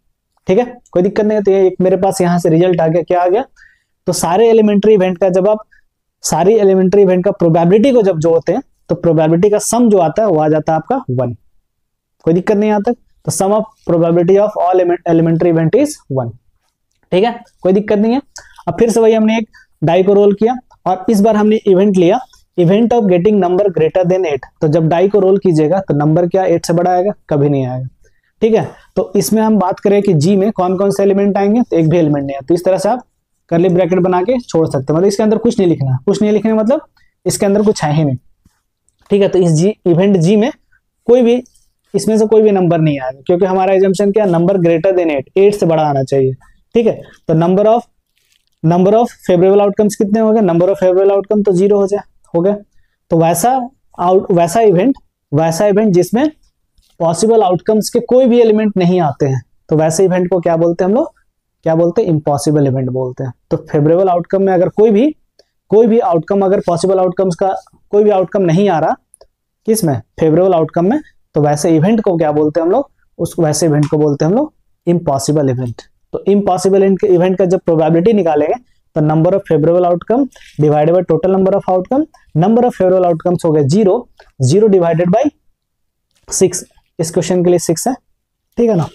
ठीक है, कोई दिक्कत नहीं है। तो ये एक मेरे पास यहाँ से रिजल्ट आ गया, क्या आ गया, तो सारे एलिमेंट्री इवेंट का जब आप सारी एलिमेंट्री इवेंट का प्रोबेबिलिटी को जब जोड़ते हैं तो प्रोबेबिलिटी का सम जो आता है वो आ जाता है आपका 1। कोई दिक्कत नहीं आता, तो sum of probability of all elementary event is 1, ठीक है, कोई दिक्कत नहीं है। अब फिर से वही हमने एक डाई को रोल किया और इस बार हमने इवेंट लिया event of getting number greater than 8। तो जब डाई को रोल कीजिएगा तो नंबर क्या 8 से बड़ा आएगा, कभी नहीं आएगा, ठीक है। तो इसमें हम बात करें कि जी में कौन कौन से एलिमेंट आएंगे, तो एक भी एलिमेंट नहीं है, तो इस तरह से आप करली ब्रैकेट बना के छोड़ सकते हैं, मतलब इसके अंदर कुछ नहीं लिखना, कुछ नहीं लिखने मतलब इसके अंदर कुछ है ही नहीं, ठीक है। तो इस जी इवेंट जी में कोई भी इसमें से कोई भी नंबर नहीं आएगा, क्योंकि हमारा एजम्पशन क्या, नंबर ग्रेटर देन 8 से बड़ा आना चाहिए, ठीक है। तो नंबर ऑफ फेवरेबल आउटकम्स कितने हो गए, नंबर ऑफ फेवरेबल आउटकम तो 0 हो गए। तो वैसा इवेंट जिसमें पॉसिबल आउटकम्स के कोई भी एलिमेंट नहीं आते हैं, तो वैसे इवेंट को क्या बोलते हैं हम लोग, क्या बोलते हैं, इम्पॉसिबल इवेंट बोलते हैं। तो फेवरेबल आउटकम में अगर कोई भी आउटकम, अगर पॉसिबल आउटकम्स का कोई भी आउटकम नहीं आ रहा किसमें, फेवरेबल आउटकम में, तो वैसे इवेंट को क्या बोलते हैं हम लोग, वैसे इवेंट को बोलते हैं हम लोग इम्पॉसिबल इवेंट। तो इम्पॉसिबल इवेंट का जब प्रोबेबिलिटी निकालेंगे तो number of favourable outcome divided by total number of outcome, number of favourable outcomes हो गए 0 डिवाइडेड बाय 6, इस क्वेश्चन के लिए 6 है, ठीक है ना।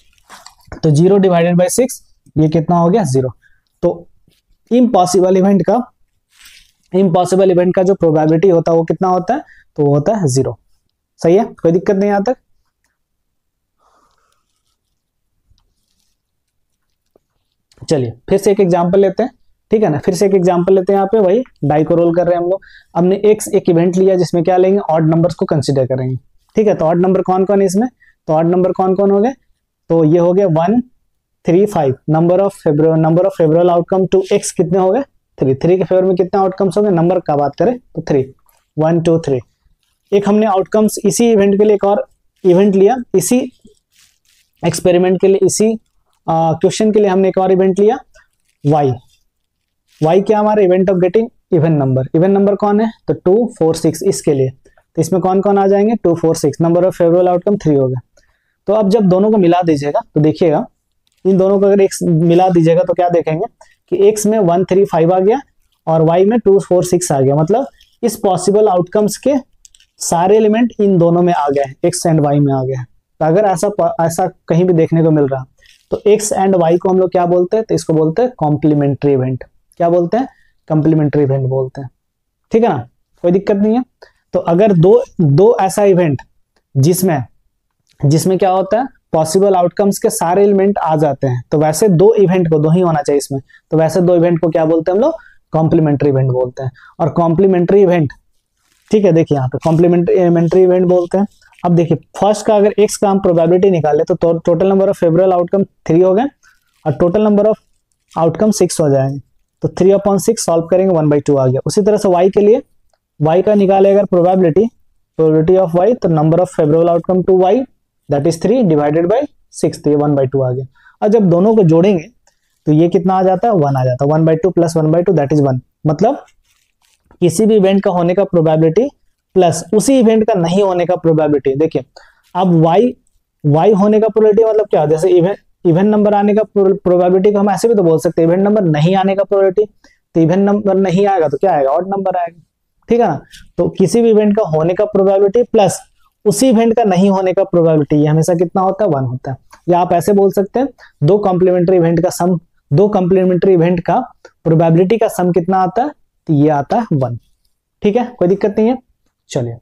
तो 0 डिवाइडेड बाय 6 ये कितना हो गया, 0। तो इम्पॉसिबल इवेंट का जो प्रोबेबिलिटी होता है वो कितना होता है, तो वो होता है 0, सही है, कोई दिक्कत नहीं यहां तक। चलिए फिर से एक एग्जांपल लेते हैं, ठीक है ना, फिर से एक एग्जांपल लेते हैं। यहाँ पे वही डाई को रोल कर रहे हैं हम लोग। हमने एक इवेंट लिया जिसमें क्या लेंगे, ऑड नंबर्स को कंसीडर करेंगे, ठीक है। तो ऑड नंबर कौन कौन है इसमें, तो ऑड नंबर कौन कौन हो गए, तो ये हो गया 1 3 5। Number of favourable outcome to X कितने हो गए, 3 के फेवर में कितने आउटकम्स हो गए, नंबर का बात करें तो 3, 1 2 3। एक हमने आउटकम्स इसी इवेंट के लिए एक और इवेंट लिया, इसी एक्सपेरिमेंट के लिए, इसी क्वेश्चन के लिए हमने एक और इवेंट लिया y क्या हमारा event of getting even number कौन है, तो 2 4 6 इसके लिए। तो इसमें कौन कौन आ जाएंगे, 2 4 6, नंबर ऑफ फेवरेबल आउटकम 3 हो गया। तो अब जब दोनों को मिला दीजिएगा तो देखिएगा, इन दोनों को अगर x मिला दीजिएगा तो क्या देखेंगे कि x में 1 3 5 आ गया और y में 2 4 6 आ गया, मतलब इस पॉसिबल आउटकम्स के सारे एलिमेंट इन दोनों में आ गए हैं, x एंड y में आ गए हैं। तो अगर ऐसा कहीं भी देखने को मिल रहा तो x एंड y को हम लोग क्या बोलते हैं, तो इसको बोलते हैं कॉम्प्लीमेंट्री इवेंट। क्या बोलते हैं, कॉम्प्लीमेंट्री इवेंट बोलते हैं, ठीक है ना, कोई दिक्कत नहीं है। तो अगर दो ऐसा इवेंट जिसमें क्या होता है, पॉसिबल आउटकम्स के सारे एलिमेंट आ जाते हैं, तो वैसे दो ही होना चाहिए इसमें, तो वैसे दो इवेंट को क्या बोलते हैं हम लोग, कॉम्प्लीमेंट्री इवेंट बोलते हैं। और कॉम्प्लीमेंट्री इवेंट, ठीक है, देखिए यहाँ पे कॉम्प्लीमेंट्री इवेंट बोलते हैं। अब देखिए फर्स्ट का अगर x का हम प्रोबेबिलिटी निकाले तो total number of favourable outcome 3 हो गए और टोटल नंबर ऑफ आउटकम 6 हो जाएंगे। तो 3/6 सॉल्व करेंगे 1/2 आ गया। उसी तरह से y के लिए, y का निकाले अगर प्रोबेबिलिटी ऑफ y, तो number of favourable outcome to y that is 3 divided by 6, तो ये 1/2 आ गया। और जब दोनों को जोड़ेंगे तो ये कितना आ जाता है, 1 आ जाता है। 1/2 प्लस 1/2 दैट इज 1, मतलब किसी भी इवेंट का होने का प्रोबेबिलिटी प्लस उसी इवेंट का नहीं होने का प्रोबेबिलिटी। देखिए अब y होने का प्रोबेबिलिटी मतलब क्या, जैसे इवेंट नंबर आने का प्रोबेबिलिटी को हम ऐसे भी तो बोल सकते हैं इवेंट नंबर नहीं आने का प्रोबेबिलिटी। तो इवेंट नंबर नहीं आएगा तो क्या आएगा, ऑड नंबर आएगा, ठीक है ना। तो किसी भी इवेंट का होने का प्रोबेबिलिटी प्लस उसी इवेंट का नहीं होने का प्रोबेबिलिटी, ये हमेशा कितना होता है, 1 होता है। या आप ऐसे बोल सकते हैं दो कॉम्प्लीमेंट्री इवेंट का प्रोबेबिलिटी का सम कितना आता है, तो ये आता है 1, ठीक है, कोई दिक्कत नहीं है। चलिए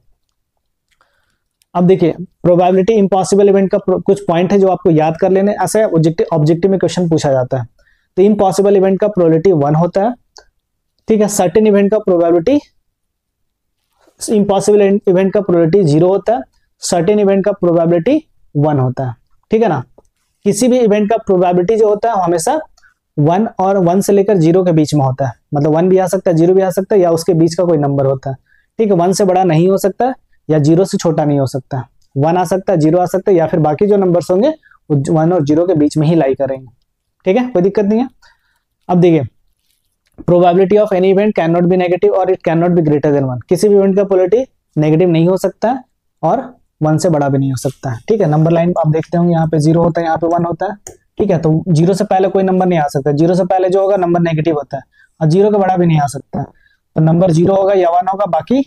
अब देखिए प्रोबेबिलिटी इम्पॉसिबल इवेंट का कुछ पॉइंट है जो आपको याद कर लेने, ऐसे ऑब्जेक्टिव में क्वेश्चन पूछा जाता है। तो इम्पॉसिबल इवेंट का प्रोबेबिलिटी 1 होता है, ठीक है। सर्टेन इवेंट का प्रोबेबिलिटी, इम्पॉसिबल इवेंट का प्रोबेबिलिटी 0 होता है, सर्टेन इवेंट का प्रोबेबिलिटी 1 होता है, ठीक है ना। किसी भी इवेंट का प्रोबेबिलिटी जो होता है हमेशा 1 और 1 से लेकर 0 के बीच में होता है, मतलब 1 भी आ सकता है, 0 भी आ सकता है, या उसके बीच का कोई नंबर होता है, ठीक है। 1 से बड़ा नहीं हो सकता या 0 से छोटा नहीं हो सकता, 1 आ सकता है, 0 आ सकता है, या फिर बाकी जो नंबर्स होंगे वो 1 और 0 के बीच में ही लाई करेंगे, ठीक है, कोई दिक्कत नहीं है। अब देखिए probability of any event can not be negative और it can not be greater than 1। किसी भी इवेंट का प्रोबेबिलिटी नेगेटिव नहीं हो सकता है और 1 से बड़ा भी नहीं हो सकता है, ठीक है। नंबर लाइन आप देखते होंगे यहाँ पे 0 होता है, यहाँ पे 1 होता है, ठीक है। तो 0 से पहले कोई नंबर नहीं आ सकता, 0 से पहले जो होगा नंबर नेगेटिव होता है, और 0 के बड़ा भी नहीं आ सकता है। तो नंबर 0 होगा या 1 होगा, बाकी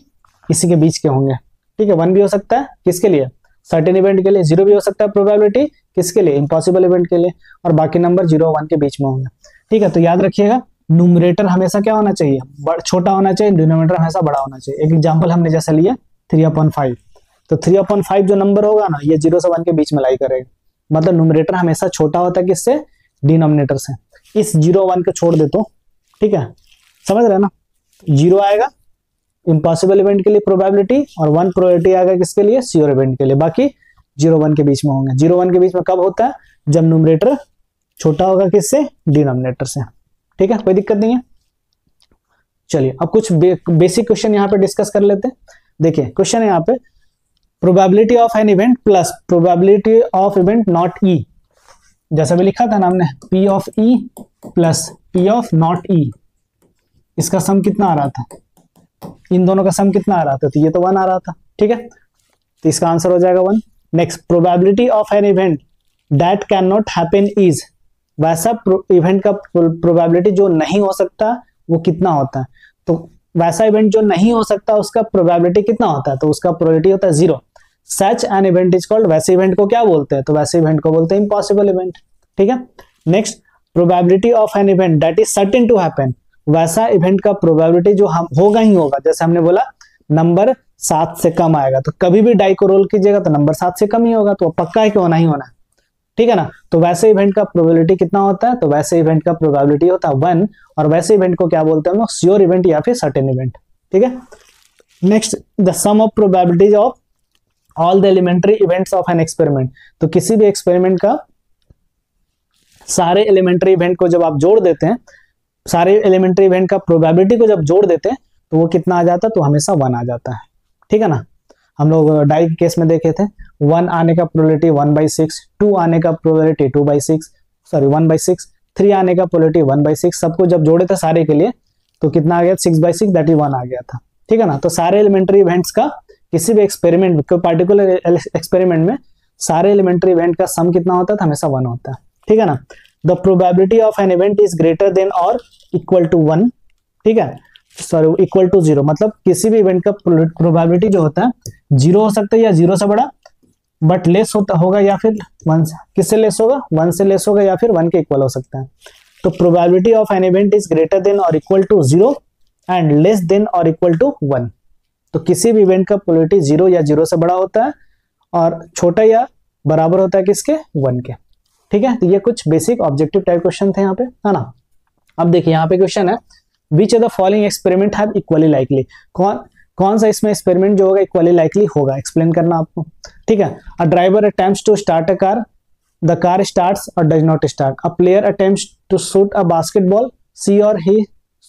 इसी के बीच के होंगे, ठीक है। 1 भी हो सकता है किसके लिए, सर्टेन इवेंट के लिए, 0 भी हो सकता है प्रोबेबिलिटी किसके लिए, इम्पॉसिबल इवेंट के लिए, और बाकी नंबर 0 और 1 के बीच में होंगे, ठीक है। तो याद रखिएगा न्यूमरेटर हमेशा क्या होना चाहिए, छोटा होना चाहिए, डिनोमिनेटर हमेशा बड़ा होना चाहिए। एक एग्जांपल हमने जैसे लिया 3/5, तो 3/5 जो नंबर होगा ना ये 0 से 1 के बीच में लाई करेगा, मतलब न्यूमरेटर हमेशा छोटा होता है किससे, डिनोमिनेटर से। इस 0 1 को छोड़ दे तो, ठीक है, समझ रहे हैं ना। 0 आएगा इम्पॉसिबल इवेंट के लिए प्रोबेबिलिटी, और 1 प्रोबेबिलिटी आएगा किसके लिए, श्योर इवेंट के लिए, बाकी 0 1 के बीच में होंगे। 0 1 के बीच में कब होता है, जब न्यूमरेटर छोटा होगा किससे, डिनोमिनेटर से, ठीक है, कोई दिक्कत नहीं है। चलिए अब कुछ बेसिक क्वेश्चन यहाँ पे डिस्कस कर लेते हैं। देखिए क्वेश्चन है यहाँ पे probability of an event plus probability of event not E, जैसा भी लिखा था ना हमने, P of E plus P of not E, इसका सम कितना आ रहा था, इन दोनों का सम कितना आ रहा था, तो ये तो 1 आ रहा था, ठीक है। तो इसका आंसर हो जाएगा 1। Next probability of an event that can not happen is, वैसा इवेंट का प्रोबेबिलिटी जो नहीं हो सकता वो कितना होता है, तो वैसा इवेंट जो नहीं हो सकता उसका प्रोबेबिलिटी कितना होता है, तो उसका प्रोबेबिलिटी होता है 0। Such an event is called, वैसे इवेंट को क्या बोलते हैं, तो वैसे इवेंट को बोलते हैं इम्पॉसिबल इवेंट, ठीक है। Next probability of an event that is certain to happen, वैसा इवेंट का प्रोबेबिलिटी जो हम होगा ही होगा, जैसे हमने बोला नंबर 7 से कम आएगा, तो कभी भी डाई को रोल कीजिएगा तो नंबर 7 से कम ही होगा, तो पक्का है कि होना ही होना है, ठीक है ना। तो वैसे इवेंट का प्रोबेबिलिटी कितना होता है, तो वैसे इवेंट का प्रोबेबिलिटी होता है 1, और वैसे इवेंट को क्या बोलते हैं हम लोग, श्योर इवेंट या फिर सर्टेन इवेंट, ठीक है। Next the sum of probabilities of all the elementary events of an experiment, तो किसी भी एक्सपेरिमेंट का सारे एलिमेंट्री इवेंट को जब आप जोड़ देते हैं, सारे एलिमेंट्री इवेंट का प्रोबेबिलिटी को जब जोड़ देते हैं तो वो कितना आ जाता है, तो हमेशा 1 आ जाता है, ठीक है ना। हम लोग डाई के केस में देखे थे 1 आने का प्रोबेबिलिटी 1/6, 2 आने का प्रोबेबिलिटी 2/6, सॉरी 1/6, 3 आने का प्रोबेबिलिटी 1/6, सबको जब जोड़े थे सारे के लिए तो कितना आ गया, 6/6 दैट इज 1 आ गया था, ठीक है ना। तो सारे एलिमेंट्री इवेंट्स का किसी भी एक्सपेरिमेंट में, कोई पार्टिकुलर एक्सपेरिमेंट में सारे एलिमेंट्री इवेंट का सम कितना होता है, हमेशा 1 होता है, ठीक है ना। The probability of an event is greater than और इक्वल टू 1, ठीक है, सॉरी इक्वल टू 0, मतलब किसी भी इवेंट का प्रोबेबिलिटी जो होता है 0 हो सकता है या 0 से बड़ा, बट लेस होगा या फिर 1 से, किससे लेस होगा, 1 से लेस होगा या फिर 1 के इक्वल हो सकता है। तो probability of an event is greater than और equal to 0 and less than और इक्वल टू 1, तो किसी भी इवेंट का प्रोबेबिलिटी 0 या 0 से बड़ा होता है और छोटा या बराबर होता है किसके, 1 के, ठीक है। तो ये कुछ बेसिक ऑब्जेक्टिव टाइप क्वेश्चन थे यहाँ पे, है ना। अब देखिए यहाँ पे क्वेश्चन है which of the following experiment have equally likely, कौन सा इसमें एक्सपेरिमेंट जो होगा इक्वली लाइकली होगा, एक्सप्लेन करना आपको, ठीक है। A driver attempts to start a car the car starts or does not start, a player attempts to shoot a basketball, she or he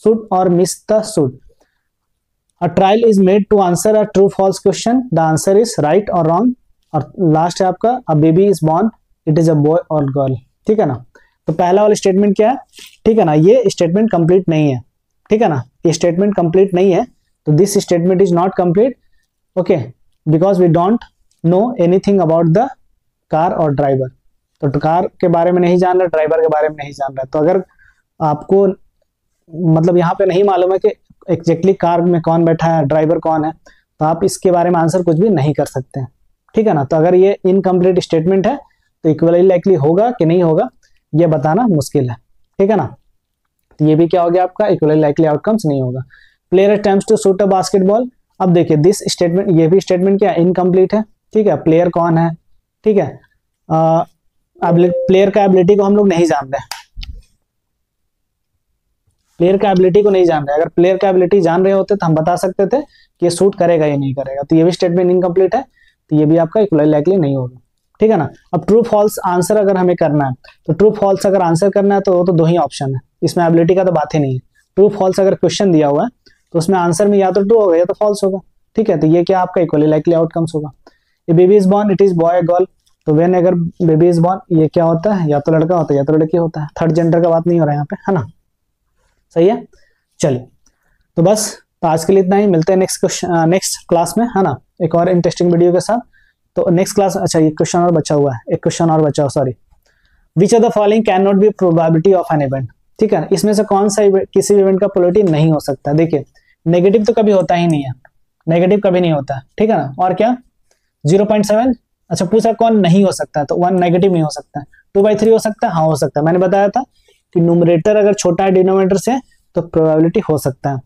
shoot or miss the shoot, a trial is made to answer a true false question, the answer is right or wrong, और last है आपका a baby is born, it is a boy or girl. ठीक है ना, तो पहला वाला statement क्या है, ठीक है ना, ये स्टेटमेंट कंप्लीट नहीं है, ठीक है ना, ये स्टेटमेंट कंप्लीट नहीं है, तो this statement is not complete, okay, because we don't know anything about the car और ड्राइवर, तो कार के बारे में नहीं जान रहा, ड्राइवर के बारे में नहीं जान रहा, तो अगर आपको मतलब यहाँ पे नहीं मालूम है कि एग्जैक्टली कार में कौन बैठा है, ड्राइवर कौन है, तो आप इसके बारे में आंसर कुछ भी नहीं कर सकते हैं, ठीक है ना। तो अगर ये इनकम्प्लीट स्टेटमेंट है तो इक्वली लाइकली होगा कि नहीं होगा ये बताना मुश्किल है, ठीक है ना। तो ये भी क्या हो गया आपका, इक्वली लाइकली आउटकम्स नहीं होगा। Player attempts to shoot a basketball, अब देखिए दिस स्टेटमेंट, ये भी स्टेटमेंट क्या इनकम्प्लीट है, ठीक है, प्लेयर कौन है, ठीक है, प्लेयर का एबिलिटी को हम लोग नहीं जान रहे, प्लेयर का एबिलिटी को नहीं जान रहे, अगर प्लेयर का एबिलिटी जान रहे होते तो हम बता सकते थे कि ये शूट करेगा या नहीं करेगा, तो ये भी स्टेटमेंट इनकम्प्लीट है, तो ये भी आपका इक्वली लाइकली नहीं होगा, ठीक है ना। अब ट्रू फॉल्स आंसर अगर हमें करना है, तो ट्रू फॉल्स अगर आंसर करना है तो वो तो दो ही ऑप्शन है, इसमें एबिलिटी का तो बात ही नहीं है। ट्रू फॉल्स अगर क्वेश्चन दिया हुआ है तो उसमें आंसर में या तो ट्रू होगा या तो फॉल्स होगा, ठीक है, तो ये क्या आपका इक्वली लाइकली आउटकम्स होगा। ये baby is born, it is boy girl, तो वेन अगर बेबी इज बॉर्न ये क्या होता है, या तो लड़का होता है या तो लड़की होता है, थर्ड जेंडर का बात नहीं हो रहा है यहाँ पे, है ना, सही है। चलिए तो बस, तो आज के लिए इतना ही, मिलते हैं नेक्स्ट क्लास में, है ना, एक और इंटरेस्टिंग वीडियो के साथ। तो नेक्स्ट क्लास, अच्छा एक क्वेश्चन और बचा हुआ है, एक क्वेश्चन और बचा, sorry, which of the following can not B probability of an event, ठीक है, इसमें से कौन सा किसी इवेंट का प्रोबेबिलिटी नहीं हो सकता। देखिए नेगेटिव तो कभी होता ही नहीं है, नेगेटिव कभी नहीं होता, ठीक है ना, और क्या 0.7, अच्छा पूछा कौन नहीं हो सकता है, तो 1 नेगेटिव नहीं हो सकता है, 2/3 हो सकता है, हाँ हो सकता है, मैंने बताया था कि न्यूमरेटर अगर छोटा है डिनोमिनेटर से तो प्रोबेबिलिटी हो सकता है।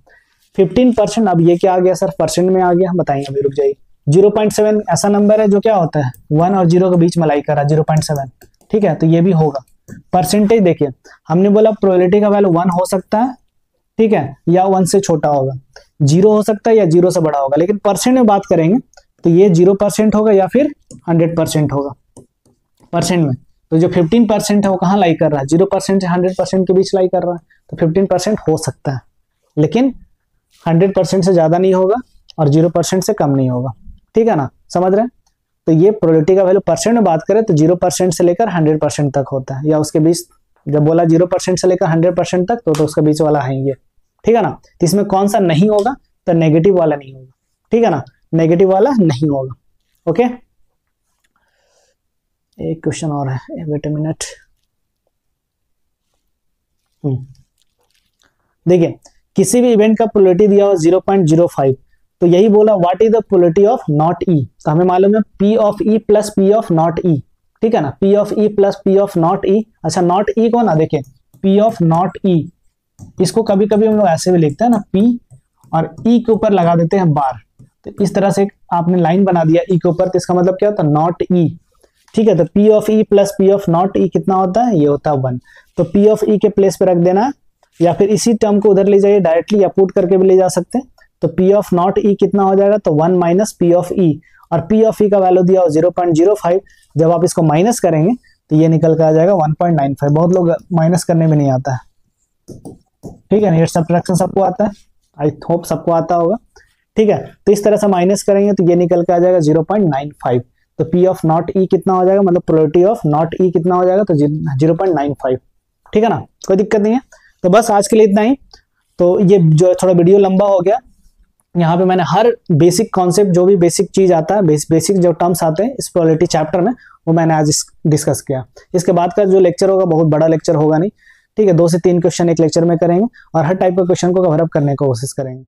15%, अब ये क्या आ गया सर, परसेंट में आ गया, बताइए अभी, रुक जाइए। 0.7 ऐसा नंबर है जो क्या होता है 1 और 0 के बीच में लाई कर रहा है, 0.7, ठीक है, तो ये भी होगा। परसेंटेज देखिए, हमने बोला प्रोबेबिलिटी का वैल्यू 1 हो सकता है, ठीक है, या 1 से छोटा होगा, 0 हो सकता है या 0 से बड़ा होगा, लेकिन परसेंट में बात करेंगे तो ये 0% होगा या फिर 100% होगा परसेंट में। तो जो 15% है वो कहाँ लाई कर रहा है, 0% से 100% के बीच लाई कर रहा है, तो 15% हो सकता है, लेकिन 100% से ज्यादा नहीं होगा और 0% से कम नहीं होगा, ठीक है ना, समझ रहे हैं। तो ये प्रोबेबिलिटी का वैल्यू परसेंट में बात करें तो 0% से लेकर 100% तक होता है, या उसके बीच, जब बोला 0% से लेकर 100% तक तो उसके बीच वाला है ये, ठीक है ना। तो इसमें कौन सा नहीं होगा, तो नेगेटिव वाला नहीं होगा, ठीक है ना, नेगेटिव वाला नहीं होगा, ओके। एक क्वेश्चन और है, वेट अ मिनट, देखिए किसी भी इवेंट का प्रोबेबिलिटी दिया हो 0.05, तो यही बोला what is the probability of not E, तो हमें मालूम है P of E plus P of not E, ठीक है ना, P of E plus P of not E. अच्छा नॉट ई को ना देखिए, पी ऑफ नॉट ई, इसको कभी कभी हम लोग ऐसे भी लिखते हैं ना, पी और ई के ऊपर लगा देते हैं बार, तो इस तरह से आपने लाइन बना दिया ई के ऊपर, तो इसका मतलब क्या होता है नॉट ई, ठीक है। तो P of E plus P of not E कितना होता है, ये होता है 1, तो पी ऑफ ई के प्लेस पे रख देना, या फिर इसी टर्म को उधर ले जाइए डायरेक्टली, या पुट करके भी ले जा सकते हैं, तो पी ऑफ नॉट ई कितना हो जाएगा, तो 1 माइनस पी ऑफ ई, और पी ऑफ ई का वैल्यू दिया हो 0.05, जब आप इसको माइनस करेंगे तो ये निकल कर आ जाएगा 1.95। बहुत लोग माइनस करने में नहीं आता है, ठीक है ना, ये सब्ट्रैक्शन सबको आता है, आई होप सबको आता होगा, ठीक है। तो इस तरह से माइनस करेंगे तो ये निकल के आ जाएगा 0.95, तो पी ऑफ नॉट ई कितना हो जाएगा, मतलब प्रोबेबिलिटी ऑफ नॉट ई कितना हो जाएगा, तो 0.95, ठीक है ना, कोई दिक्कत नहीं है। तो बस आज के लिए इतना ही, तो ये जो थोड़ा वीडियो लंबा हो गया, यहाँ पे मैंने हर बेसिक कॉन्सेप्ट, जो भी बेसिक चीज आता है, बेसिक जो टर्म्स आते हैं इस प्रोबेबिलिटी चैप्टर में, वो मैंने आज डिस्कस किया। इसके बाद का जो लेक्चर होगा बहुत बड़ा लेक्चर होगा नहीं, ठीक है, 2 से 3 क्वेश्चन एक लेक्चर में करेंगे और हर टाइप का क्वेश्चन को कवर अप करने की कोशिश करेंगे।